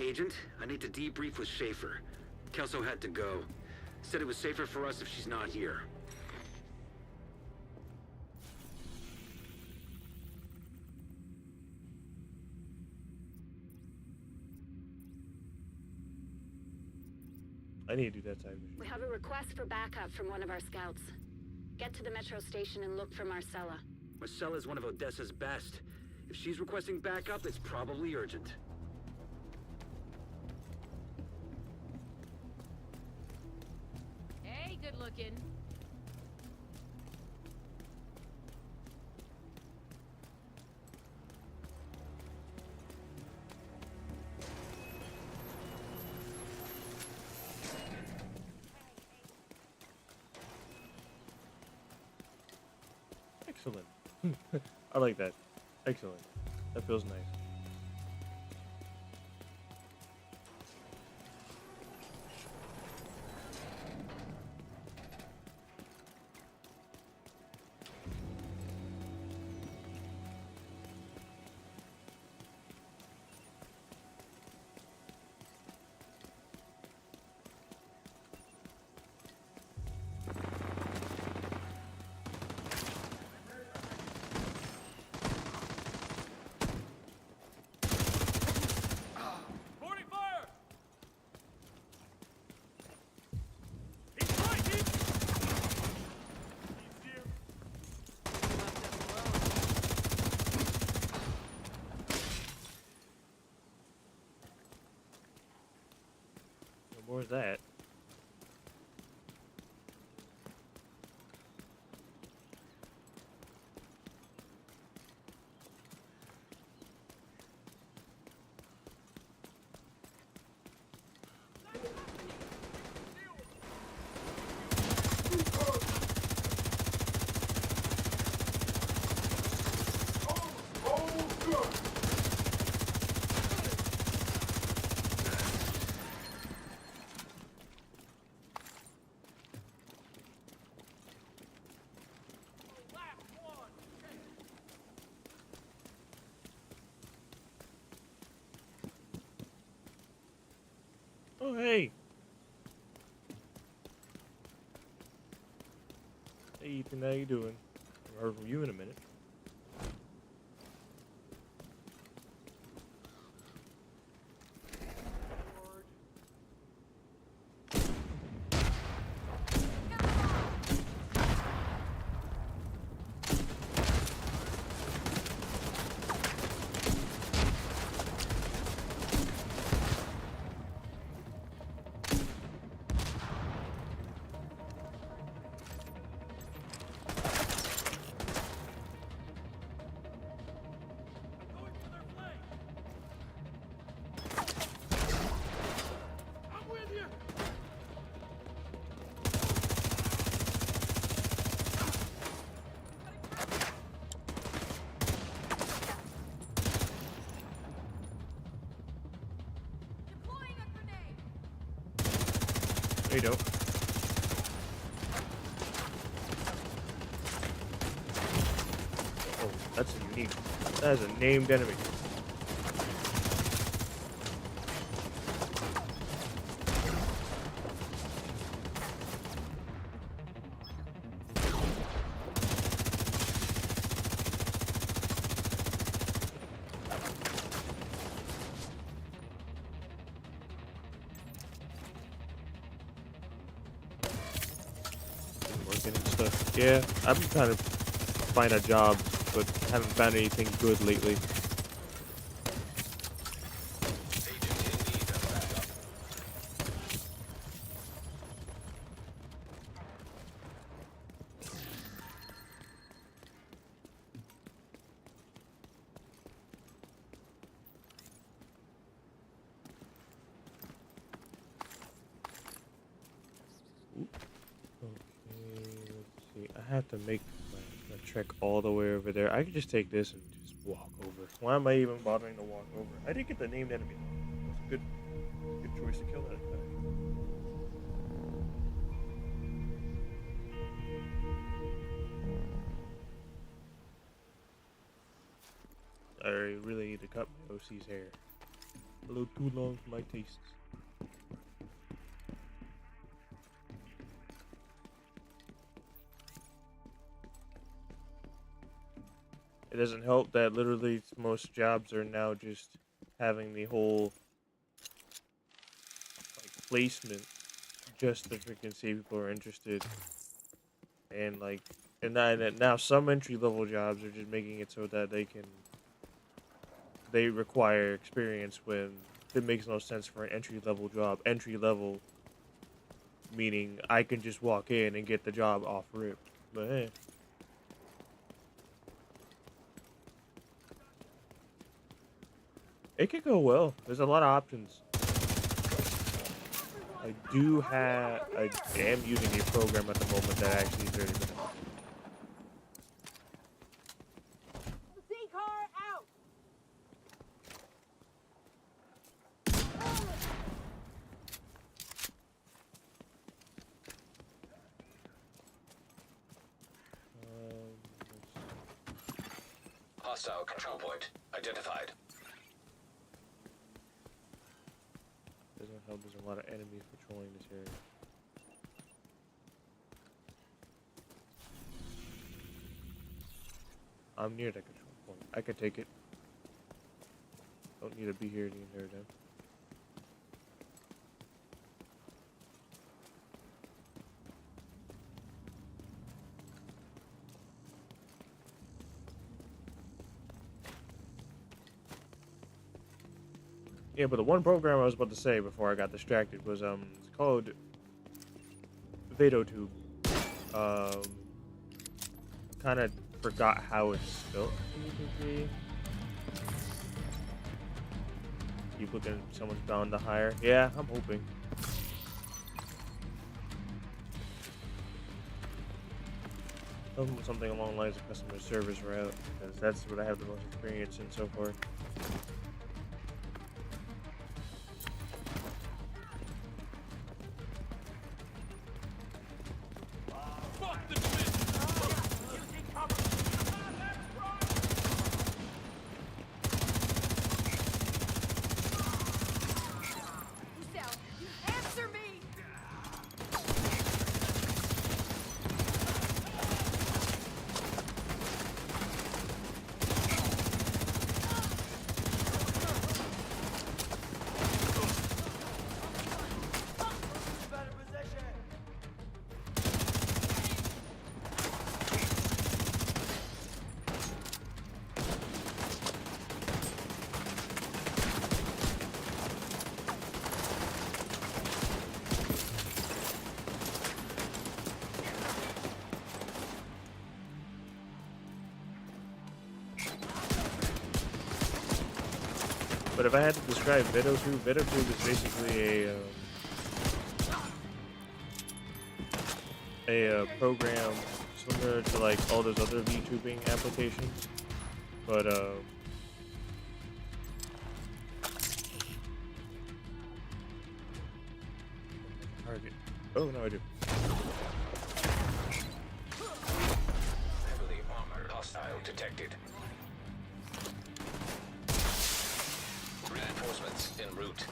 Agent, I need to debrief with Schaefer. Kelso had to go. Said it was safer for us if she's not here. I need to do that side mission. We have a request for backup from one of our scouts. Get to the metro station and look for Marcella. Marcella's one of Odessa's best. If she's requesting backup, it's probably urgent. Hey, good looking. Excellent. I like that. Excellent. That feels nice. What was that? Oh, hey. Hey, Ethan, how you doing? Haven't heard from you in a minute. There you go. Oh, that's a unique. That is a named enemy. Working and stuff. Yeah, I've been trying to find a job, but haven't found anything good lately. I have to make my trek all the way over there. I could just take this and just walk over. Why am I even bothering to walk over? I didn't get the named enemy. It's a good choice to kill that guy. I really need to cut my OC's hair. A little too long for my tastes. It doesn't help that literally most jobs are now just having the whole like placement just to freaking see people are interested. And like, and now some entry level jobs are just making it so that they require experience when it makes no sense for an entry level job. Entry level meaning I can just walk in and get the job off rip. But hey. It could go well. There's a lot of options. I am using a program at the moment that actually is very good. Hostile control point identified. Doesn't help. There's a lot of enemies patrolling this area. I'm near the control point. I could take it. Don't need to be here the entire time. Yeah, but the one program I was about to say before I got distracted was it's called VadoTube. Kind of forgot how it's spelled. Keep looking. Someone's bound to hire. Yeah, I'm hoping. Something along the lines of customer service route, because that's what I have the most experience in so far. But if I had to describe VadoTube is basically a program similar to like all those other VTubing applications, but target. Oh no, I do. Heavily armored hostile detected. Reinforcements en route.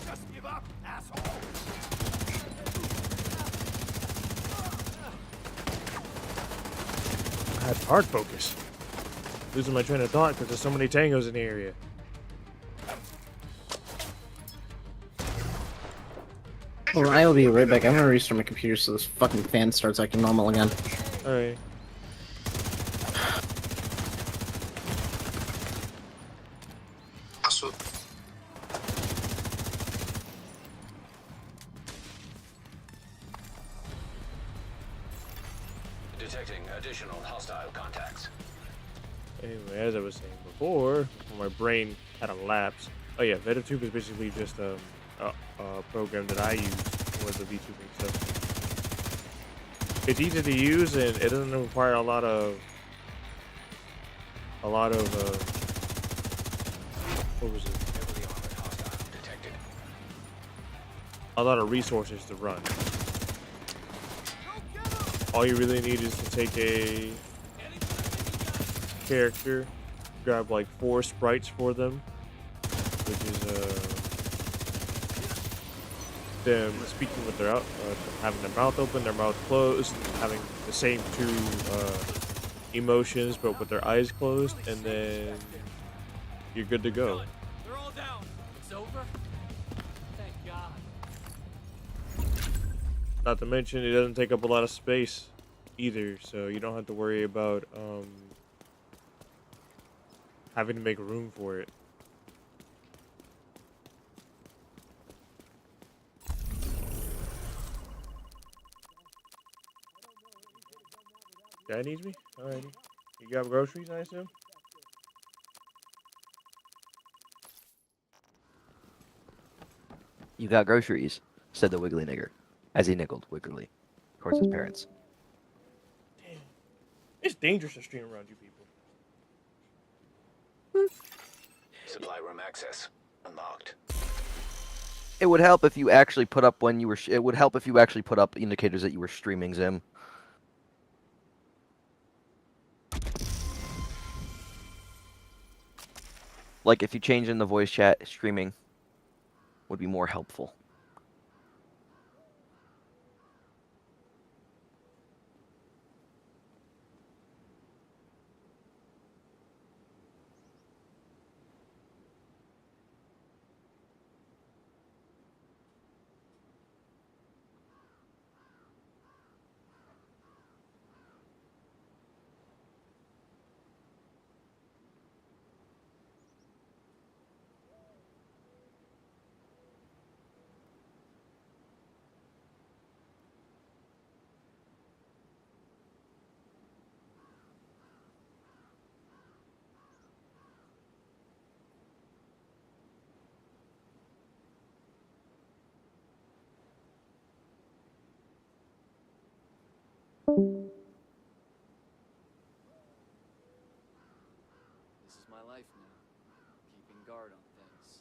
Just give up, asshole! I had hard focus. Losing my train of thought because there's so many tangos in the area. Well, I will be right back. I'm gonna restart my computer so this fucking fan starts acting normal again. Alright. Detecting additional hostile contacts. Anyway, as I was saying before, when my brain had a lapse. Oh yeah, VadoTube is basically just a program that I use for the VTubing stuff. It's easy to use and it doesn't require a lot of a lot of what was it? A lot of resources to run. All you really need is to take a character, grab like 4 sprites for them, which is them speaking with their having their mouth open, their mouth closed, having the same 2 emotions but with their eyes closed, and then you're good to go. They're all down. It's over. Thank God. Not to mention, it doesn't take up a lot of space either, so you don't have to worry about having to make room for it. Guy needs me? Alrighty. You got groceries, I assume? You got groceries, said the wiggly nigger, as he nickled wickedly towards his parents. Damn. It's dangerous to stream around you people. Supply room access unlocked. It would help if you actually put up when you were. It would help if you actually put up indicators that you were streaming, Zim. Like if you change in the voice chat, streaming would be more helpful. This is my life now. Keeping guard on things.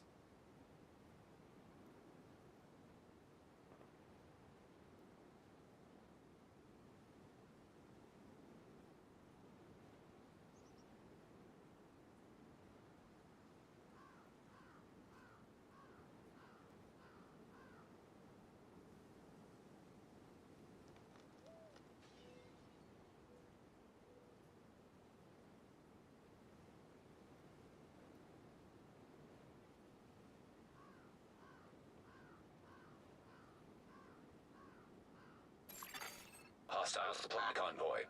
Hostile supply convoy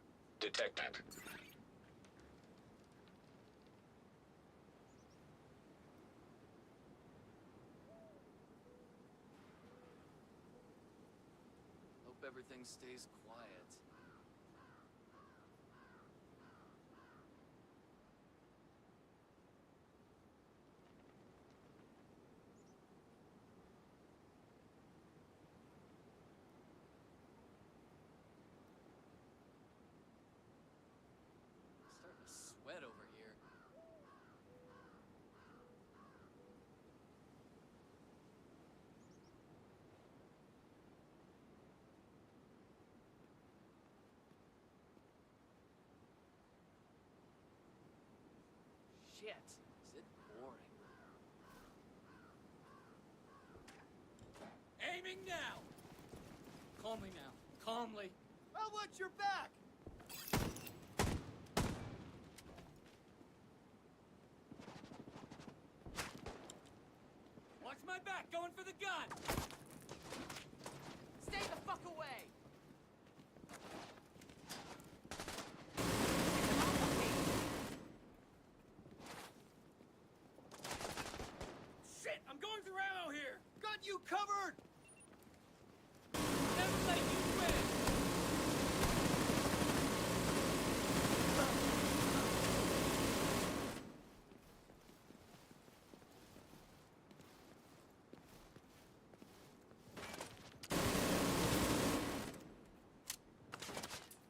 detected. Hope everything stays quiet. Starting to sweat over here. Shit, is it boring? Aiming now! Calmly now, calmly. I'll watch your back! Watch my back, going for the gun! Stay the fuck away! Shit, I'm going through ammo here! Got you covered! Never let you win!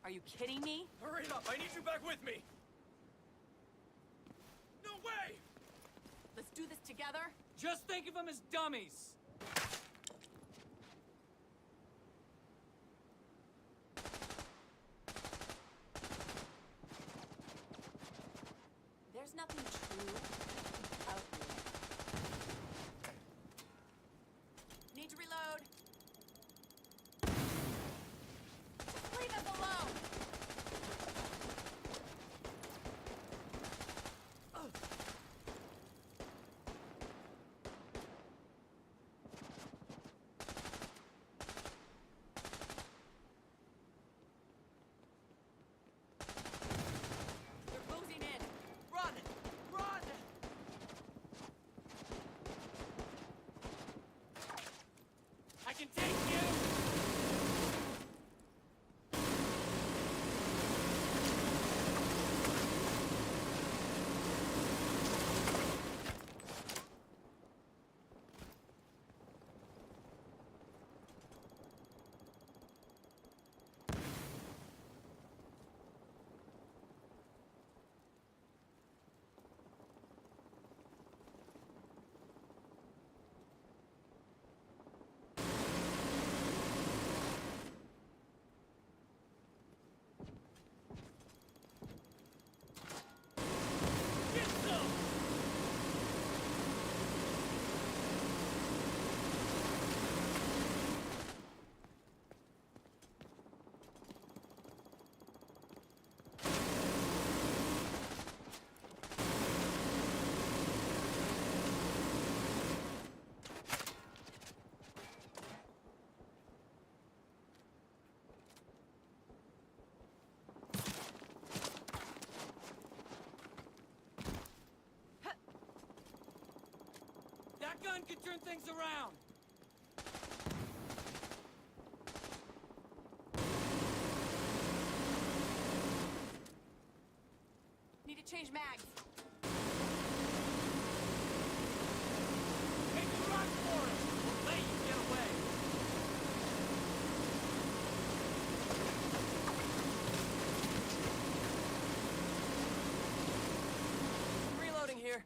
Are you kidding me? Hurry it up, I need you back with me! together? Just think of them as dummies. There's nothing true about you. Need to reload. Just leave us alone. They're closing in. Run! Run! I can take you. Get some. That gun can turn things around. Need to change mags. Take the rock for it. We'll let you get away. I'm reloading here.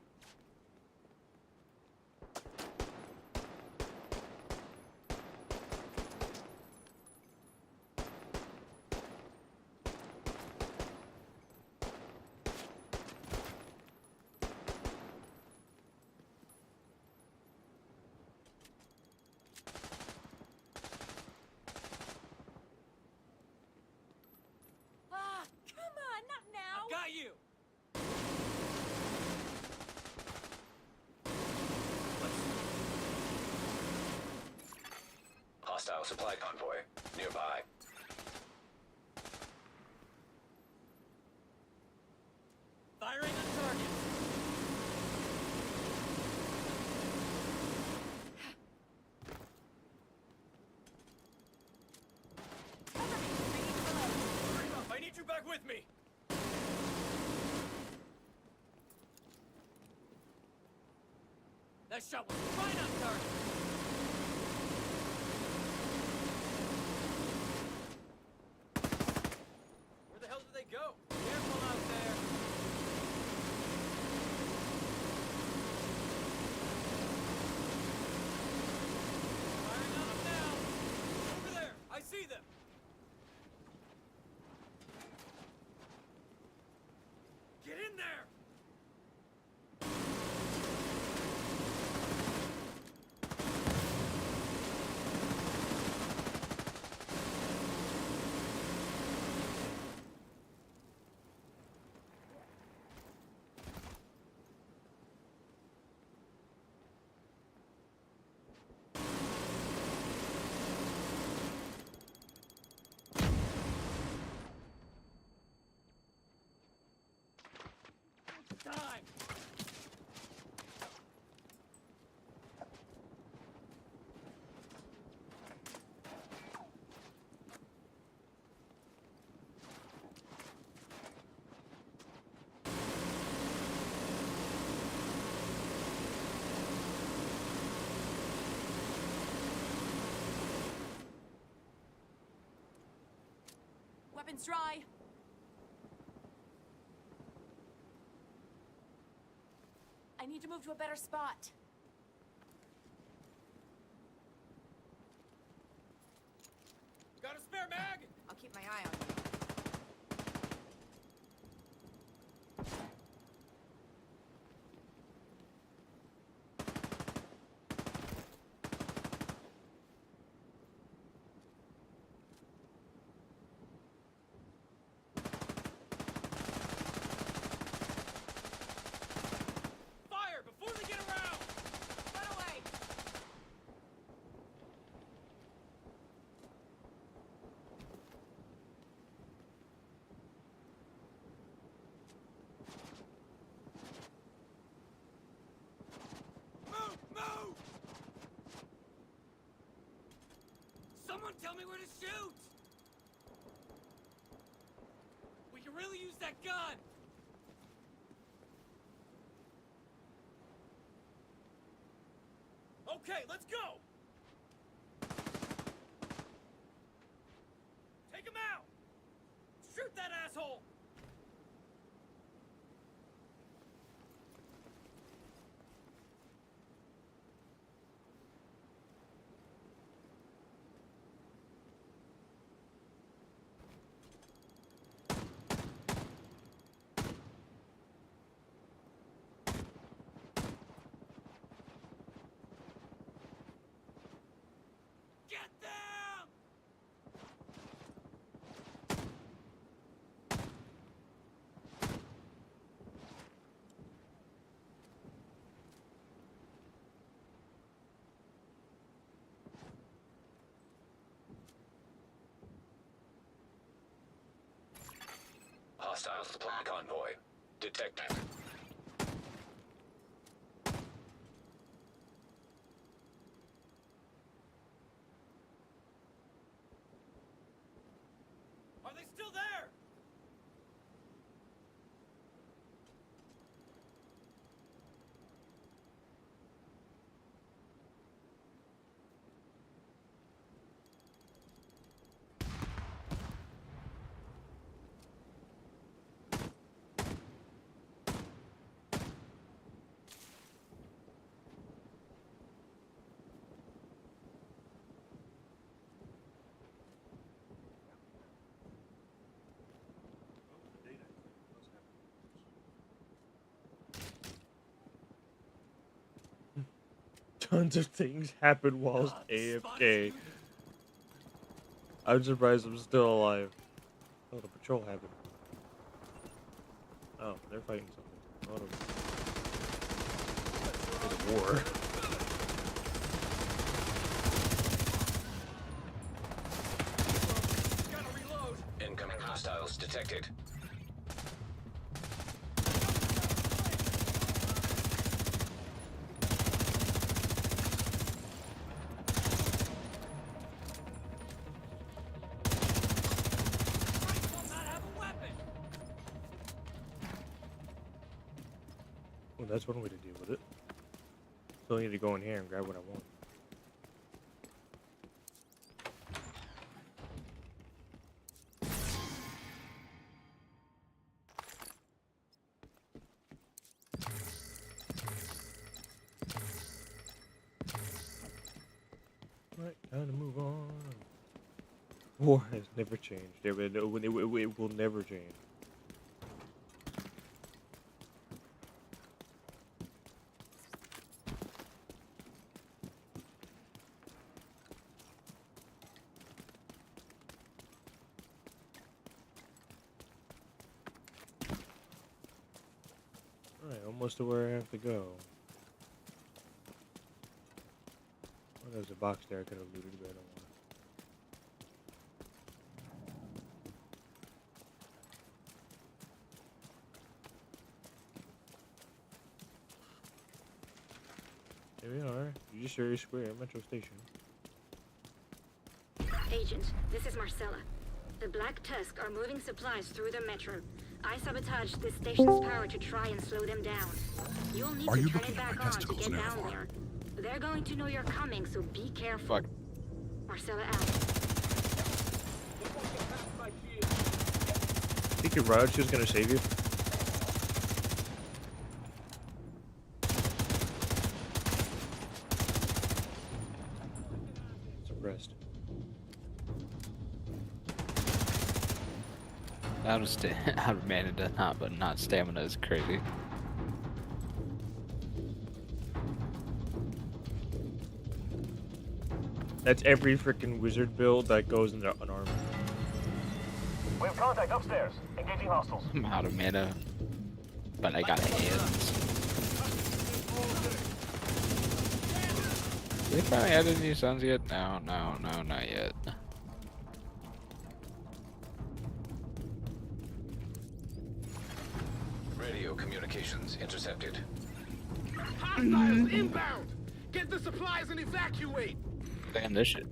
Ah, come on, not now. I got you. Hostile supply convoy nearby. Firing on target. Cover me. I need to reload. Hurry up, I need you back with me. That shot was right on target. Where the hell did they go? Careful out there. Firing on them now. Over there, I see them. Get in there. Time. Weapons dry. I I need to move to a better spot. Got a spare mag? I'll keep my eye on you. Fire before they get around! Run away! Move! Move! Someone tell me where to shoot! We can really use that gun! Okay, let's go! Take him out! Shoot that asshole! Get them! Hostile supply convoy detected. Are they still there? Tons of things happen whilst AFK. I'm surprised I'm still alive. Oh, the patrol happened. Oh, they're fighting something. Oh, there's a war. Gotta reload! Incoming hostiles detected. Christ will not have a weapon! Well, that's one way to deal with it. Still need to go in here and grab what I want. Right, time to move on. War has never changed. It will never change. Alright, almost to where I have to go. Oh, there's a box there I could have looted, but I don't want it. Here we are, Judiciary Square, Metro Station. Agent, this is Marcella. The Black Tusk are moving supplies through the metro. I sabotaged this station's power to try and slow them down. You'll need to turn it back on to get down there. They're going to know you're coming, so be careful. Fuck. Marcella out. Think you're right, she was gonna save you? request. Out of out of mana does not, but not stamina is crazy. That's every freaking wizard build that goes into an armor. We have contact upstairs. Engaging hostiles. I'm out of mana, but I got hands. They finally added new sons yet? No, not yet. Radio communications intercepted. Hostiles inbound! Get the supplies and evacuate! Damn, this shit.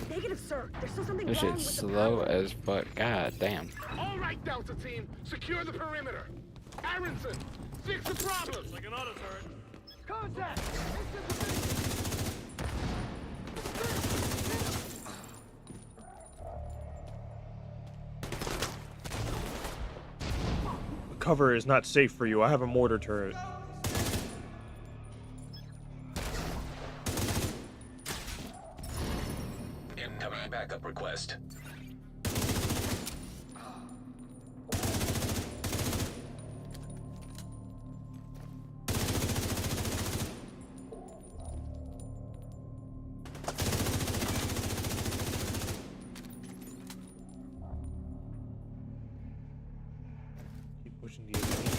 Negative, sir. There's still something This wrong shit's with slow the power. as fuck. God damn. All right, Delta team, secure the perimeter. Aronson, fix the problem. Like an auto turret. Contact! Cover is not safe for you. I have a mortar turret. Incoming backup request. Keep pushing the enemies.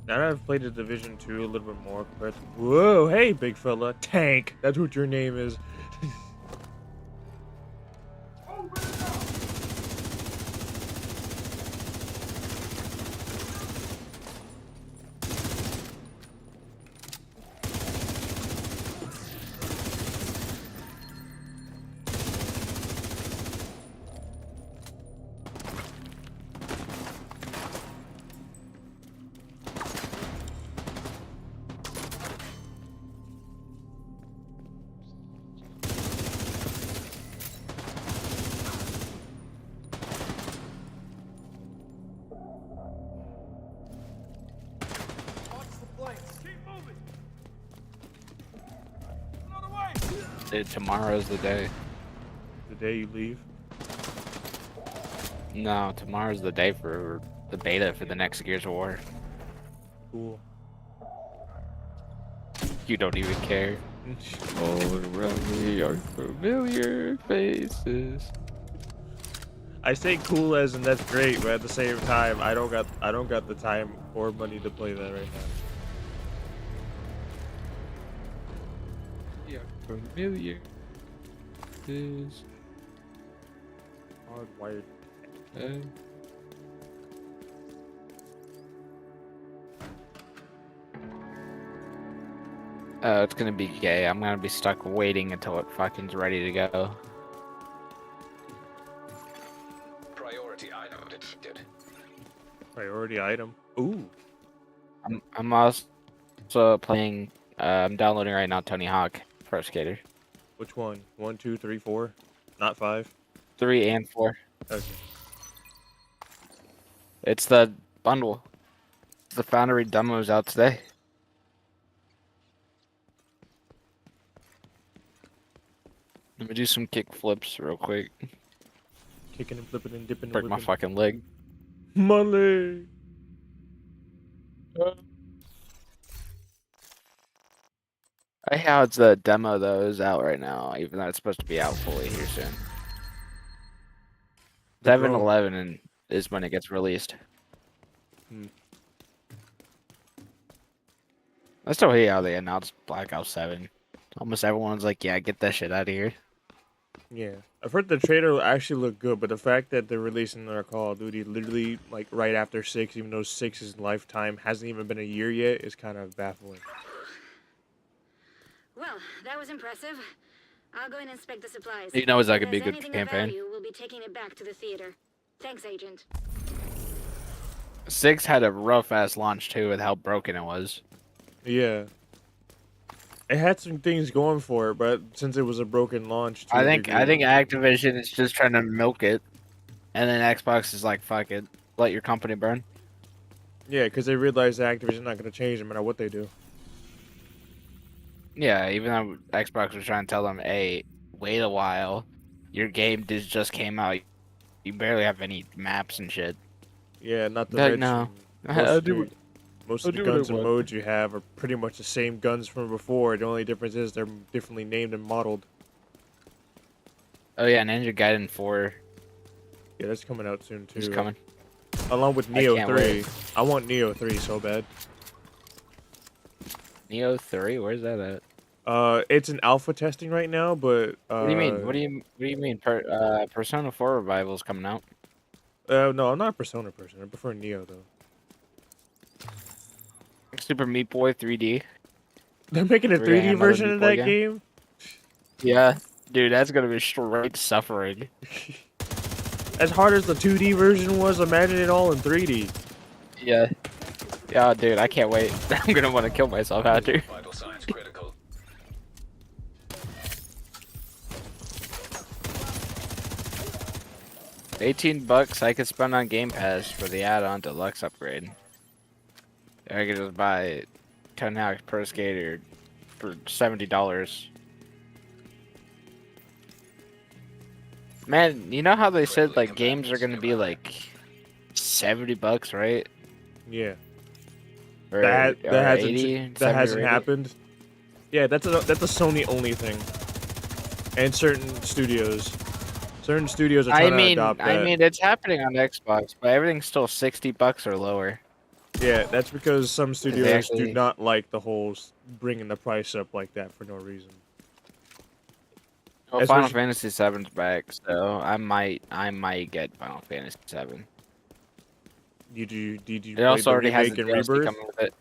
Now that I've played the Division 2 a little bit more compared to... Whoa, hey, big fella. Tank. That's what your name is. Watch the flanks. Keep moving. Another way. Dude, tomorrow's the day. The day you leave. No, tomorrow's the day for the beta for the next Gears of War. Cool. You don't even care. All around me are familiar faces. I say cool as in that's great, but at the same time, I don't got the time or money to play that right now. Yeah, familiar faces. Hardwired. It's gonna be gay. I'm gonna be stuck waiting until it fucking's ready to go. Priority item detected. Priority item. Ooh. I'm also playing. I'm downloading right now Tony Hawk Pro Skater Which one? 1, 2, 3, 4? Not 5? 3 and 4. Okay. It's the bundle. The Foundry demo is out today. Let me do some kick flips real quick. Kicking and flipping and dipping and Break my whipping. fucking leg. My leg. I hate how it's the demo though is out right now, even though it's supposed to be out fully here soon. 7/11 and is when it gets released. Hmm. I still hate how they announced Black Ops 7. Almost everyone's like, "Yeah, get that shit out of here." Yeah. I've heard the trailer actually look good, but the fact that they're releasing their Call of Duty literally like right after 6, even though 6's lifetime hasn't even been a year yet, is kind of baffling. Well, that was impressive. I'll go and inspect the supplies. You know, that could If be a there's good anything of campaign. value, we'll be taking it back to the theater. Thanks, Agent. 6 had a rough ass launch too, with how broken it was. Yeah. It had some things going for it, but since it was a broken launch, to I a think degree- Activision is just trying to milk it, and then Xbox is like, "Fuck it, let your company burn." Yeah, because they realize that Activision's not going to change no matter what they do. Yeah, even though Xbox was trying to tell them, hey, wait a while, your game just came out. You barely have any maps and shit. Yeah, not the Like, no. Most of the guns and modes you have are pretty much the same guns from before. The only difference is they're differently named and modeled. Oh yeah, Ninja Gaiden 4 Yeah, that's coming out soon too. is coming. Along with I Neo can't 3. wait. I want Neo 3 so bad. Neo 3, where's that at? It's in alpha testing right now, but What do you mean? What do you mean? Persona 4 Revival is coming out. No, I'm not a Persona person. I prefer Neo though. Super Meat Boy 3D. They're making a 3D another version Meat of Boy that game? game. Yeah, dude, that's gonna be straight suffering. As hard as the 2D version was, imagine it all in 3D. Yeah. Yeah, dude, I can't wait. I'm gonna want to kill myself after. Vital signs critical. $18 I could spend on Game Pass for the add-on deluxe upgrade. I could just buy 10 Hawks Pro Skater for $70. Man, you know how they said like games are gonna be like $70, right? Yeah. Or, That or hasn't 80, that 70 or hasn't 80? happened. Yeah, that's a Sony only thing. And certain studios. Certain studios are trying to adopt that. I mean, it's happening on Xbox, but everything's still $60 or lower. Yeah, that's because some studios actually- do not like the whole bringing the price up like that for no reason. Well, As Final much- Fantasy VII's back, so I might get Final Fantasy VII. Did you It play also the already has remake the and DLC Rebirth? coming with it.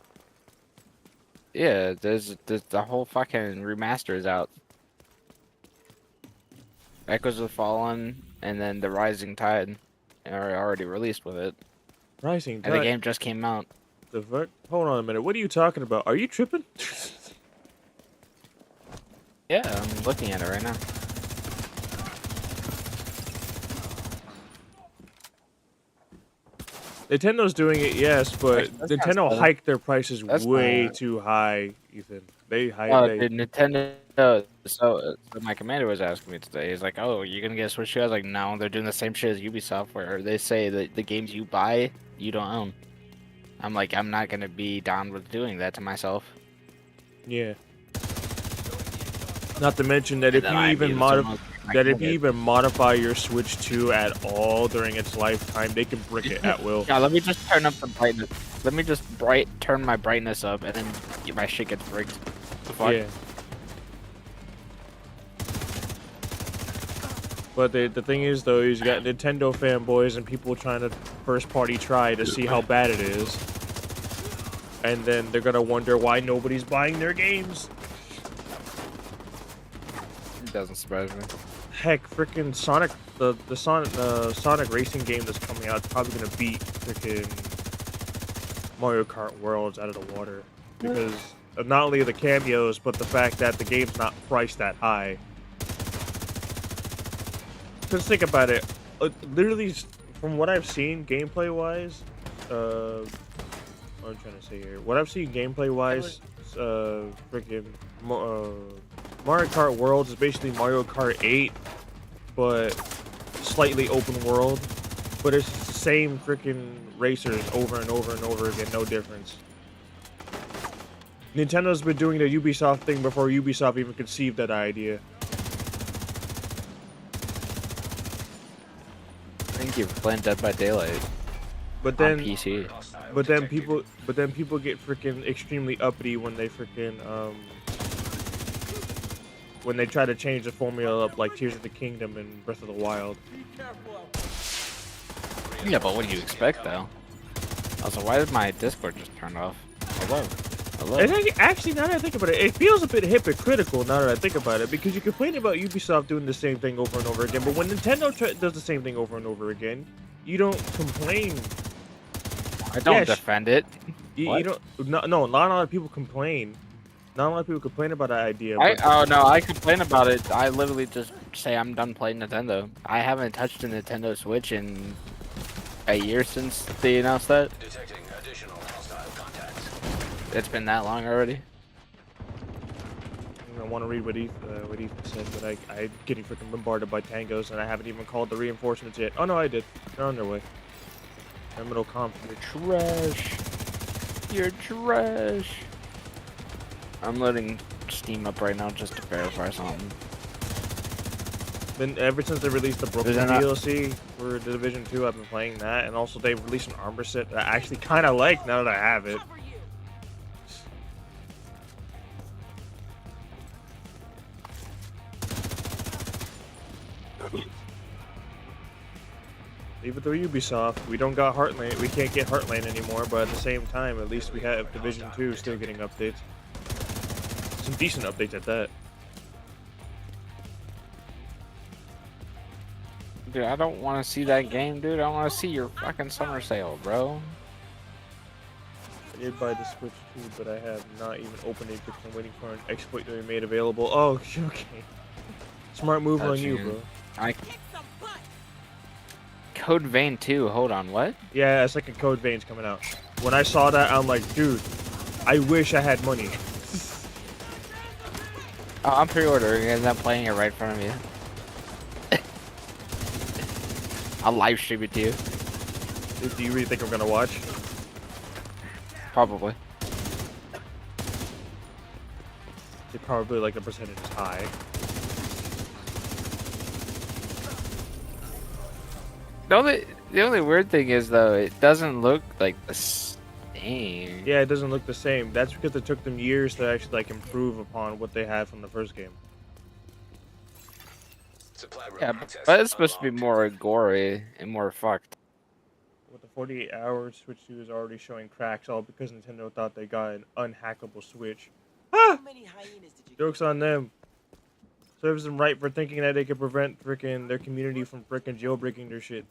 Yeah, there's the whole fucking remaster is out. Echoes of the Fallen and then the Rising Tide are already released with it. Rising And the Tide. game just came out. The fuck? Hold on a minute. What are you talking about? Are you tripping? Yeah, I'm looking at it right now. Nintendo doing it, yes, but That's Nintendo not- hiked their prices that's way not- too high, Ethan. They hiked. Oh, they, dude, Nintendo. So my commander was asking me today. He's like, "Oh, you're gonna get a Switch?" I was like, "No, they're doing the same shit as Ubisoft, where they say that the games you buy, you don't own." I'm like, I'm not gonna be down with doing that to myself. Yeah. Not to mention that if And you then I even immediately that if you even modify your Switch 2 at all during its lifetime, they can brick it at will. Yeah, let me just turn up the brightness. Let me just turn my brightness up, and then my shit gets bricked. The fuck? Yeah. But the thing is, though, is you got Nintendo fanboys and people trying to first-party try to see how bad it is. And then they're gonna wonder why nobody's buying their games. It doesn't surprise me. Heck, freaking Sonic, the Sonic racing game that's coming out is probably gonna beat freaking Mario Kart Worlds out of the water because of not only the cameos, but the fact that the game's not priced that high. Just think about it. Literally, from what I've seen, gameplay-wise, what I'm trying to say here. What I've seen gameplay-wise, freaking Mario Kart Worlds is basically Mario Kart 8, but slightly open world. But it's the same freaking racers over and over and over again, no difference. Nintendo's been doing the Ubisoft thing before Ubisoft even conceived that idea. I think you're playing Dead by Daylight But on then, PC. but then people get freaking extremely uppity when they freaking when they try to change the formula up like Tears of the Kingdom and Breath of the Wild. Yeah, but what do you expect, though? Also, why did my Discord just turn off? Hello. Hello. Actually, now that I think about it, it feels a bit hypocritical now that I think about it, because you complain about Ubisoft doing the same thing over and over again, but when Nintendo does the same thing over and over again, you don't complain. I don't Yes. defend it. You don't. No, not a lot of people complain. Not a lot of people complain about that idea. Oh no, I complain about it. I literally just say I'm done playing Nintendo. I haven't touched a Nintendo Switch in a year since they announced that. Detecting additional It's been that long already. I want to read what Ethan said, but I'm getting freaking bombarded by tangos, and I haven't even called the reinforcements yet. Oh no, I did. They're on their way. Terminal comp. You're trash. You're trash. I'm loading Steam up right now just to verify something. Been ever since they released the Brooklyn Is there not- DLC for The Division 2, I've been playing that, and also they released an armor set that I actually kind of like now that I have it. Leave it to Ubisoft. We don't got Heartland. We can't get Heartland anymore, but at the same time, at least we have Division 2 still getting updates. Some decent updates at that. Dude, I don't want to see that game, dude. I want to see your fucking summer sale, bro. I did buy the Switch 2, but I have not even opened it because I'm waiting for an exploit to be made available. Oh, okay. Smart move on you, bro. Code Vein 2, hold on, what? Yeah, a second Code Vein's coming out. When I saw that, I'm like, dude, I wish I had money. Oh, I'm pre-ordering and I'm playing it right in front of you. I'll live stream it to you. Do you really think I'm gonna watch? Probably. It's probably like the percentage is high. The only weird thing is though, it doesn't look like the same. Yeah, it doesn't look the same. That's because it took them years to actually like improve upon what they had from the first game. Supply room Yeah, access but it's supposed to be unlocked. more gory and more fucked. With the 48-hour Switch 2 is already showing cracks, all because Nintendo thought they got an unhackable Switch. Ah! Jokes on them. Serves them right for thinking that they could prevent frickin' their community from frickin' jailbreaking their shit.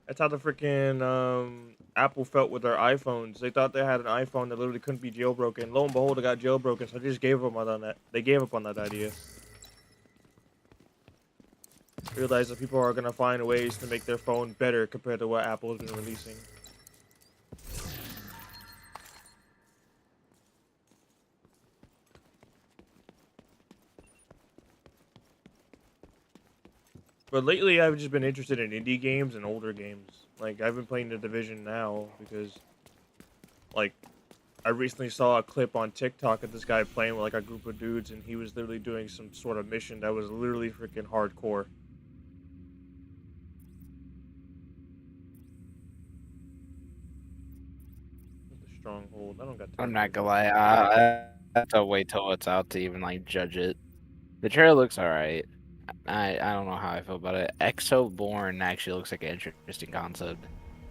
That's how the frickin' Apple felt with their iPhones. They thought they had an iPhone that literally couldn't be jailbroken. Lo and behold, it got jailbroken, so they just gave up on that. They gave up on that idea. Realized that people are gonna find ways to make their phone better compared to what Apple has been releasing. But lately, I've just been interested in indie games and older games. Like, I've been playing The Division now because, like, I recently saw a clip on TikTok of this guy playing with, like, a group of dudes, and he was literally doing some sort of mission that was literally freaking hardcore. The Stronghold. I don't got time. I'm not gonna lie, I have to wait till it's out to even like judge it. The trailer looks alright. I don't know how I feel about it. Exoborn actually looks like an interesting concept.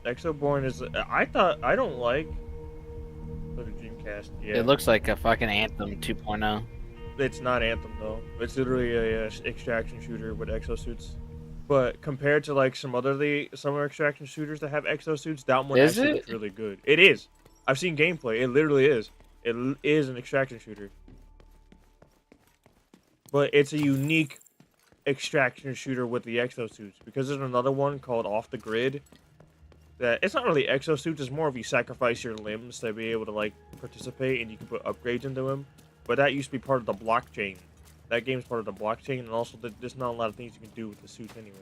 Exoborn is... I don't like... For the Dreamcast, yeah. It looks like a fucking Anthem 2.0. It's not Anthem, though. It's literally a extraction shooter with exosuits. But compared to, like, some extraction shooters that have exosuits, that one Is actually it? looks really good. It is. I've seen gameplay. It literally is. It is an extraction shooter. But it's a unique extraction shooter with the exosuits. Because there's another one called Off the Grid. That it's not really exosuits. It's more of you sacrifice your limbs to be able to, like, participate. And you can put upgrades into them. But that used to be part of the blockchain. That game's part of the blockchain, and also there's not a lot of things you can do with the suits anyway.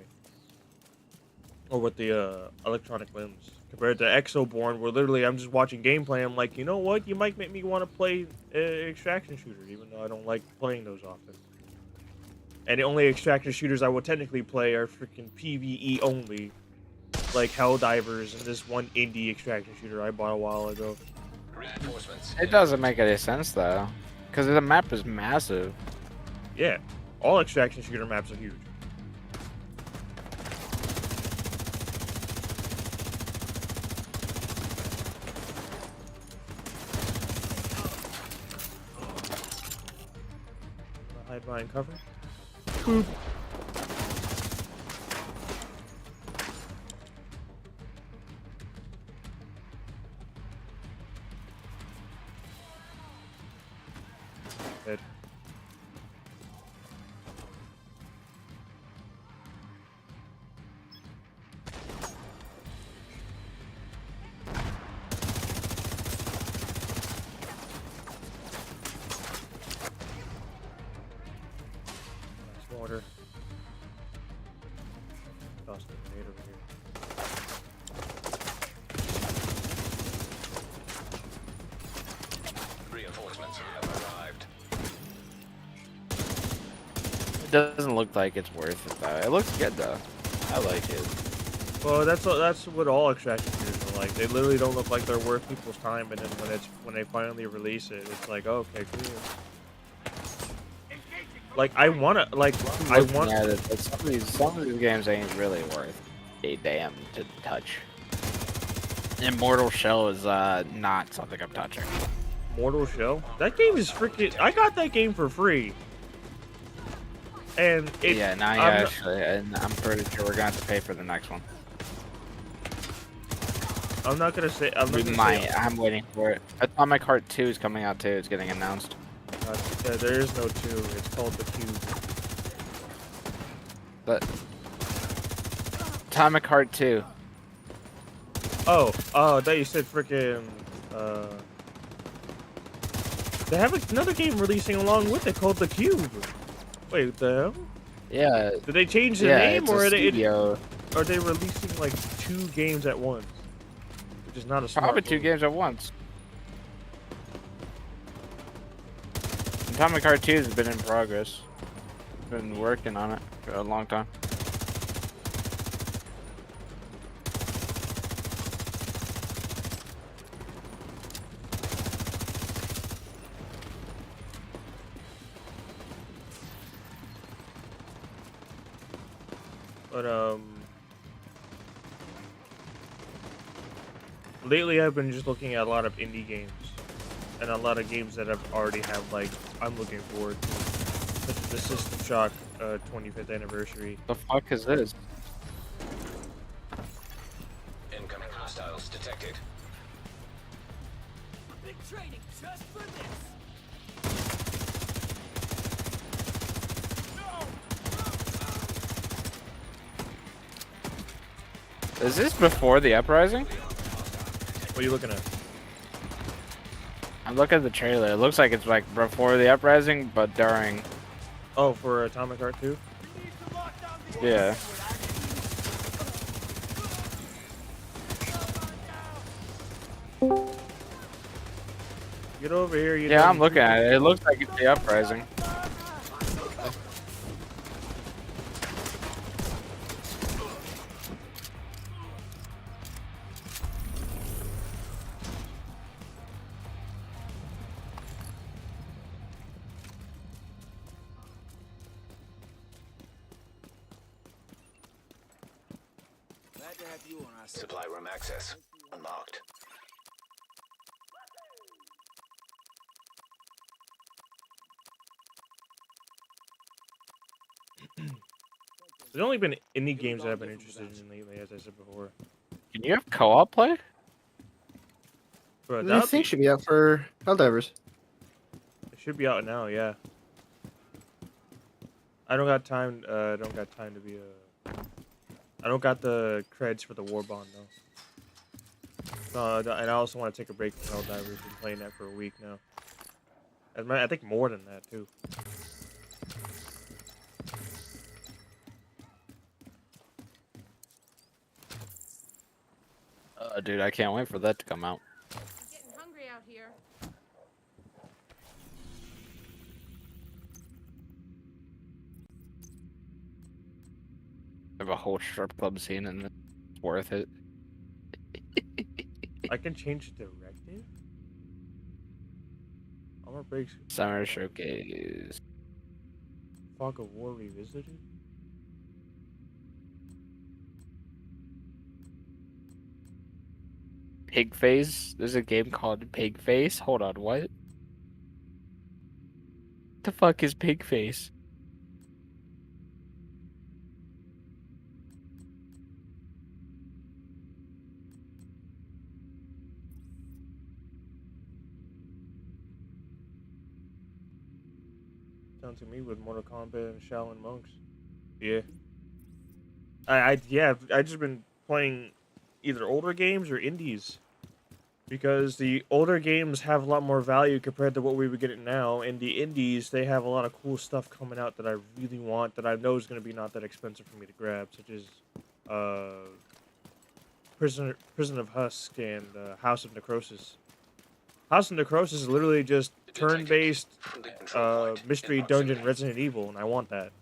Or with the electronic limbs. Compared to Exoborn, where literally I'm just watching gameplay, I'm like, you know what? You might make me want to play extraction shooters, even though I don't like playing those often. And the only extraction shooters I will technically play are freaking PvE only. Like Helldivers and this one indie extraction shooter I bought a while ago. Reinforcements. It doesn't make any sense though, because the map is massive. Yeah, all extraction shooter maps are huge. Hide behind cover. Boop. Dead. toss a grenade over here. Reinforcements have arrived. It doesn't look like it's worth it though. It looks good though. I like it. Well, that's what all extraction shooters are like. They literally don't look like they're worth people's time, and then when they finally release it, it's like, oh, okay, cool. Like I want. Yeah, some of these games ain't really worth a damn to touch. Immortal Shell is not something I'm touching. Mortal Shell? That game is freaking. I got that game for free. And it, Yeah, now you actually, and I'm pretty sure we're gonna have to pay for the next one. I'm not gonna say. I'm waiting for it. Atomic Heart 2 is coming out too. It's getting announced. Yeah, there is no 2. It's called the Cube. But Atomic Heart 2. Oh, I thought you said freaking. They have another game releasing along with it called the Cube. Wait, what the hell? Yeah. Did they change the name, or are they releasing like 2 games at once? Which is not a smart Probably 2 move. games at once. Atomic Heart 2 has been in progress. Been working on it for a long time. But lately I've been just looking at a lot of indie games, and a lot of games that I've already have like I'm looking forward to, such as the System Shock 25th anniversary. The fuck is this? Incoming hostiles detected. Big training just for this. Is this before the uprising? What are you looking at? I'm looking at the trailer. It looks like it's like before the uprising, but during. Oh, for Atomic Heart 2? Yeah. Get over here, you. Yeah, I'm looking at it. It looks like it's the uprising. Supply room access unlocked. There's only been indie games that I've been interested in lately, as I said before. Can you have co-op play? But This thing should be out for Helldivers. It should be out now, yeah. I don't got time. I don't got time to be a. I don't got the creds for the War Bond though. And I also want to take a break from Helldivers. Been playing that for a week now. I think more than that too. Dude, I can't wait for that to come out. I'm getting hungry out here. I have a whole strip club scene and it's worth it. I can change directive. Armor breaks. Summer Showcase. Fog of War revisited. Pig Face? There's a game called Pig Face? Hold on, what? The fuck is Pig Face? Down to me with Mortal Kombat and Shaolin Monks. Yeah. I just been playing either older games or indies, because the older games have a lot more value compared to what we would get now, and the indies, they have a lot of cool stuff coming out that I really want, that I know is going to be not that expensive for me to grab, such as Prison of Husk and House of Necrosis. House of Necrosis is literally just turn-based mystery dungeon Resident Evil, and I want that.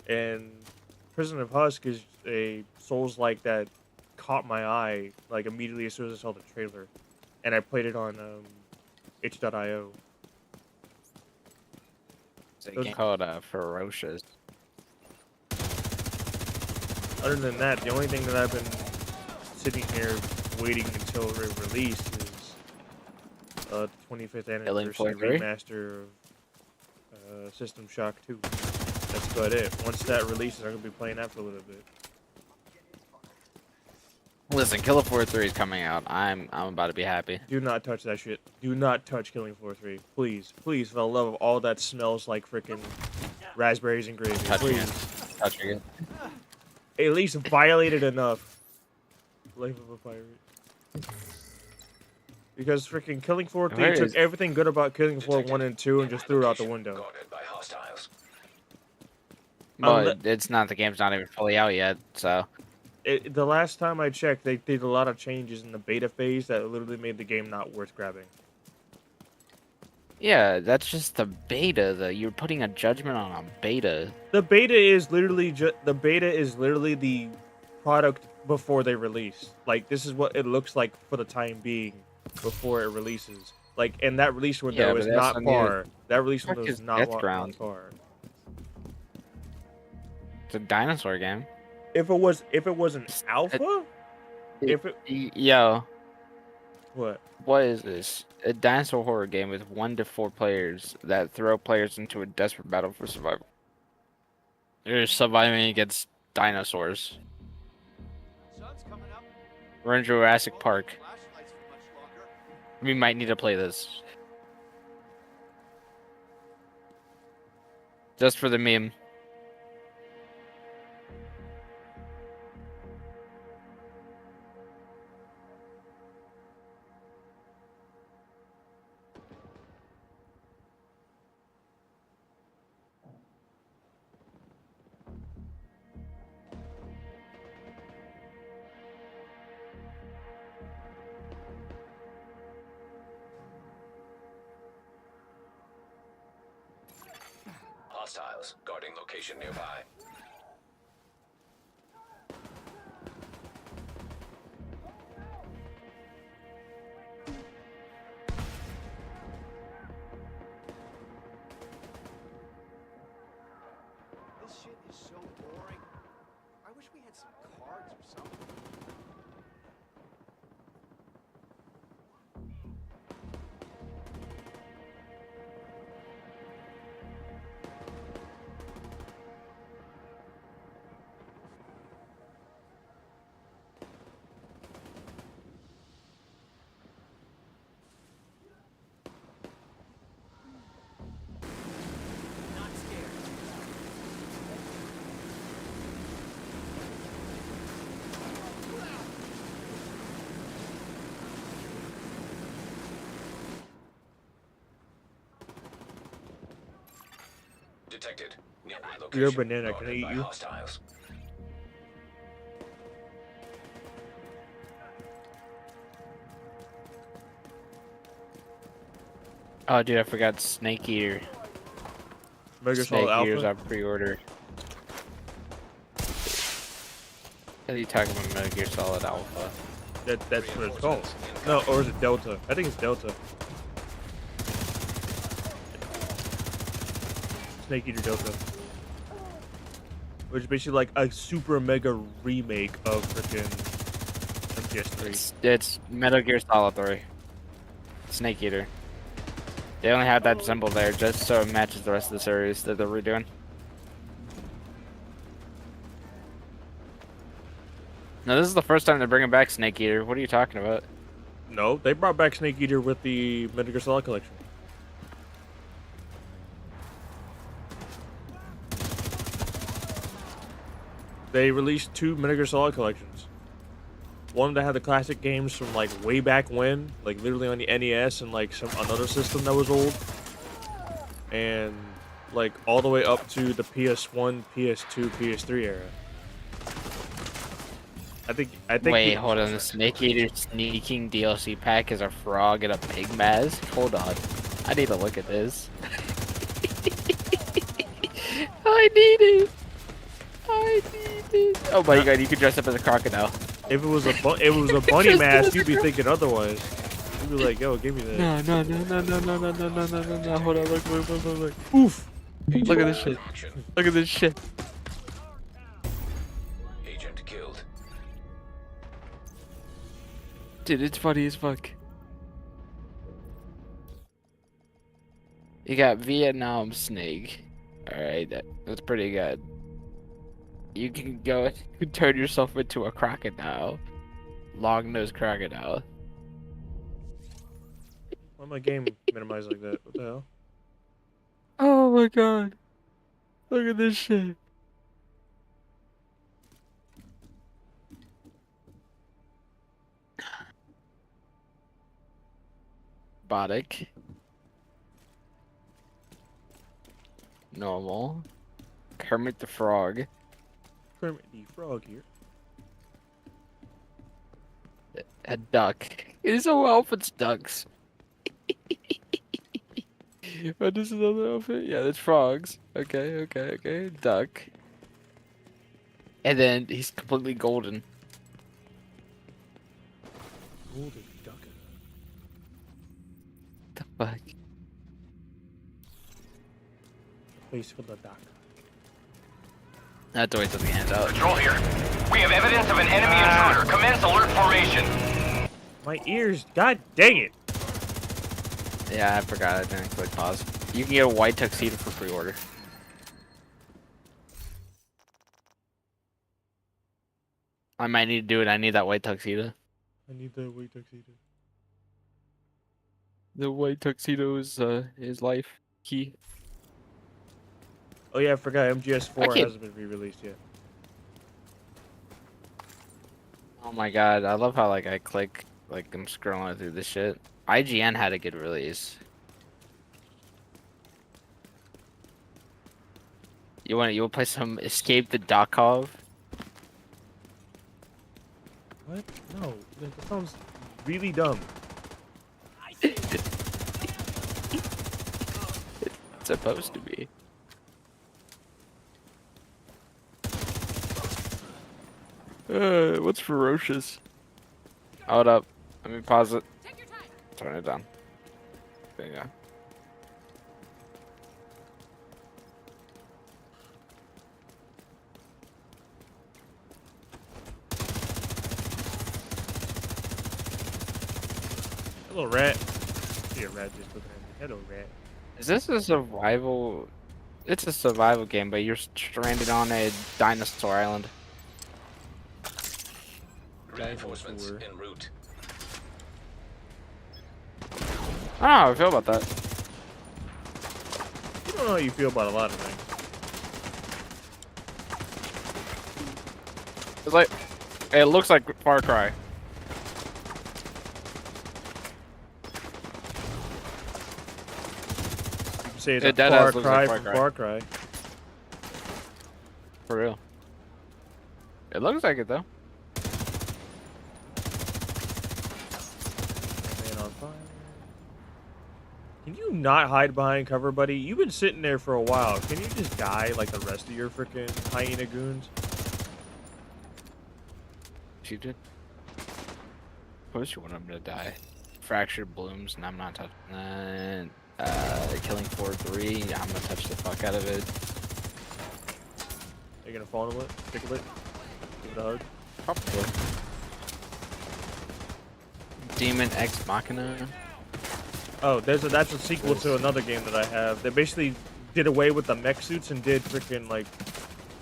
And Prison of Husk is a Souls-like that caught my eye like immediately as soon as I saw the trailer, and I played it on itch.io. It's a game called Ferocious. Other than that, the only thing that I've been sitting here waiting until it released is the 25th anniversary remaster of System Shock 2. That's about it. Once that releases, I'm gonna be playing that for a little bit. Listen, Killer Floor 3 is coming out. I'm about to be happy. Do not touch that shit. Do not touch Killing Floor 3. Please. Please, for the love of all that smells like freaking raspberries and gravy. Touching Please. it. Touching it. At least violate it enough. Life of a Pirate. Because freaking Killing Floor 3 took everything good about Killing Floor 1 and 2 and just threw it out the window. Guarded by hostiles. Well, it's not. The game's not even fully out yet, so. The last time I checked, they did a lot of changes in the beta phase that literally made the game not worth grabbing. Yeah, that's just the beta, though. You're putting a judgment on a beta. The beta is literally the product before they release. Like, this is what it looks like for the time being before it releases. Like, and that release window is not far. That release window is not far. It's a dinosaur game. If it was an alpha, yo, what is this? A dinosaur horror game with 1 to 4 players that throw players into a desperate battle for survival. You're surviving against dinosaurs. We're in Jurassic Park. We might need to play this. Just for the meme. Hostiles guarding location nearby. This shit is so boring. I wish we had some cards or something. Detected. Nearby You're a location. banana. Can I eat you? Hostiles. Oh, dude, I forgot Snake Eater. Mega Snake Solid Eater's Alpha? on pre-order. What are you talking about, Metal Gear Solid Alpha? That's what it's called. No, or is it Delta? I think it's Delta. Snake Eater Delta. Which is basically like a super mega remake of freaking MGS3. It's Metal Gear Solid 3. Snake Eater. They only have that symbol there just so it matches the rest of the series that they're redoing. No, this is the first time they're bringing back Snake Eater. What are you talking about? No, they brought back Snake Eater with the Metal Gear Solid collection. They released 2 Metal Gear Solid collections. One that had the classic games from like way back when, like literally on the NES and like another system that was old, and like all the way up to the PS1, PS2, PS3 era. I think. Wait, hold on. The Snake Eater sneaking DLC pack is a frog and a pig mask. Hold on, I need to look at this. I need it. I need it. Oh my god, you can dress up as a crocodile. If it was a bunny mask, you'd be thinking otherwise. You'd be like, yo, give me that. No. Hold on, look. Oof. Look at this shit. Look at this shit. Agent killed. Dude, it's funny as fuck. You got Vietnam Snake. Alright, that's pretty good. You can go and turn yourself into a crocodile. Long-nosed crocodile. Why my game minimized like that? What the hell? Oh my god. Look at this shit. Robotic. Normal. Kermit the Frog. Kermit the Frog here. A duck. It is all outfits ducks. What is another outfit? Yeah, that's frogs. Okay. Duck. And then he's completely golden. Golden duck. The fuck? Place for the duck. I have to wait till the end. Patrol here. We have evidence of an enemy intruder. Commence alert formation. My ears. God dang it. Yeah, I forgot. I didn't click pause. You can get a white tuxedo for pre-order. I might need to do it. I need that white tuxedo. I need the white tuxedo. The white tuxedo is life key. Oh yeah, I forgot. MGS4 Okay. hasn't been re-released yet. Oh my god, I love how like I click, like I'm scrolling through this shit. IGN had a good release. You want play some Escape the Dokov? What? No, that sounds really dumb. It's supposed to be. What's ferocious? Hold up. Let me pause it. Turn it down. There you go. Hello, rat. See a rat just looking at me. Hello, rat. Is this a survival? It's a survival game, but you're stranded on a dinosaur island. Reinforcements en route. I don't know how I feel about that. You don't know how you feel about a lot of things. It's like, it looks like Far Cry. You say it's It a dead Far ass looks Cry like Far from Cry. Far Cry. For real. It looks like it though. Man on fire. Can you not hide behind cover, buddy? You've been sitting there for a while. Can you just die like the rest of your freaking hyena goons? She did. Of course you want him to die. Fractured blooms, and I'm not touching that. Killing 4-3, I'm gonna touch the fuck out of it. Are you gonna fondle it? Tickle it? Give it a hug? Probably. Demon Ex Machina. Oh, that's a sequel to another game that I have. They basically did away with the mech suits and did freaking like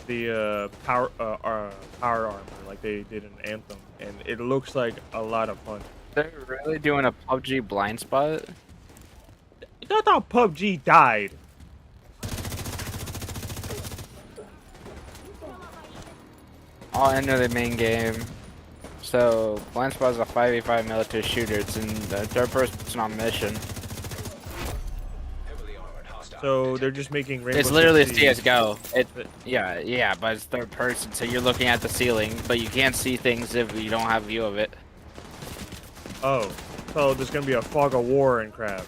the power armor like they did in Anthem, and it looks like a lot of fun. They're really doing a PUBG blind spot? I thought PUBG died. I'll enter the main game. So, blind spot is a 5v5 military shooter. It's in the third person on mission. Heavily armored hostile. So they're just making Rainbow It's literally Six Siege. CS:GO. But- Yeah, but it's third person, so you're looking at the ceiling, but you can't see things if you don't have view of it. Oh, so there's gonna be a fog of war in Crab.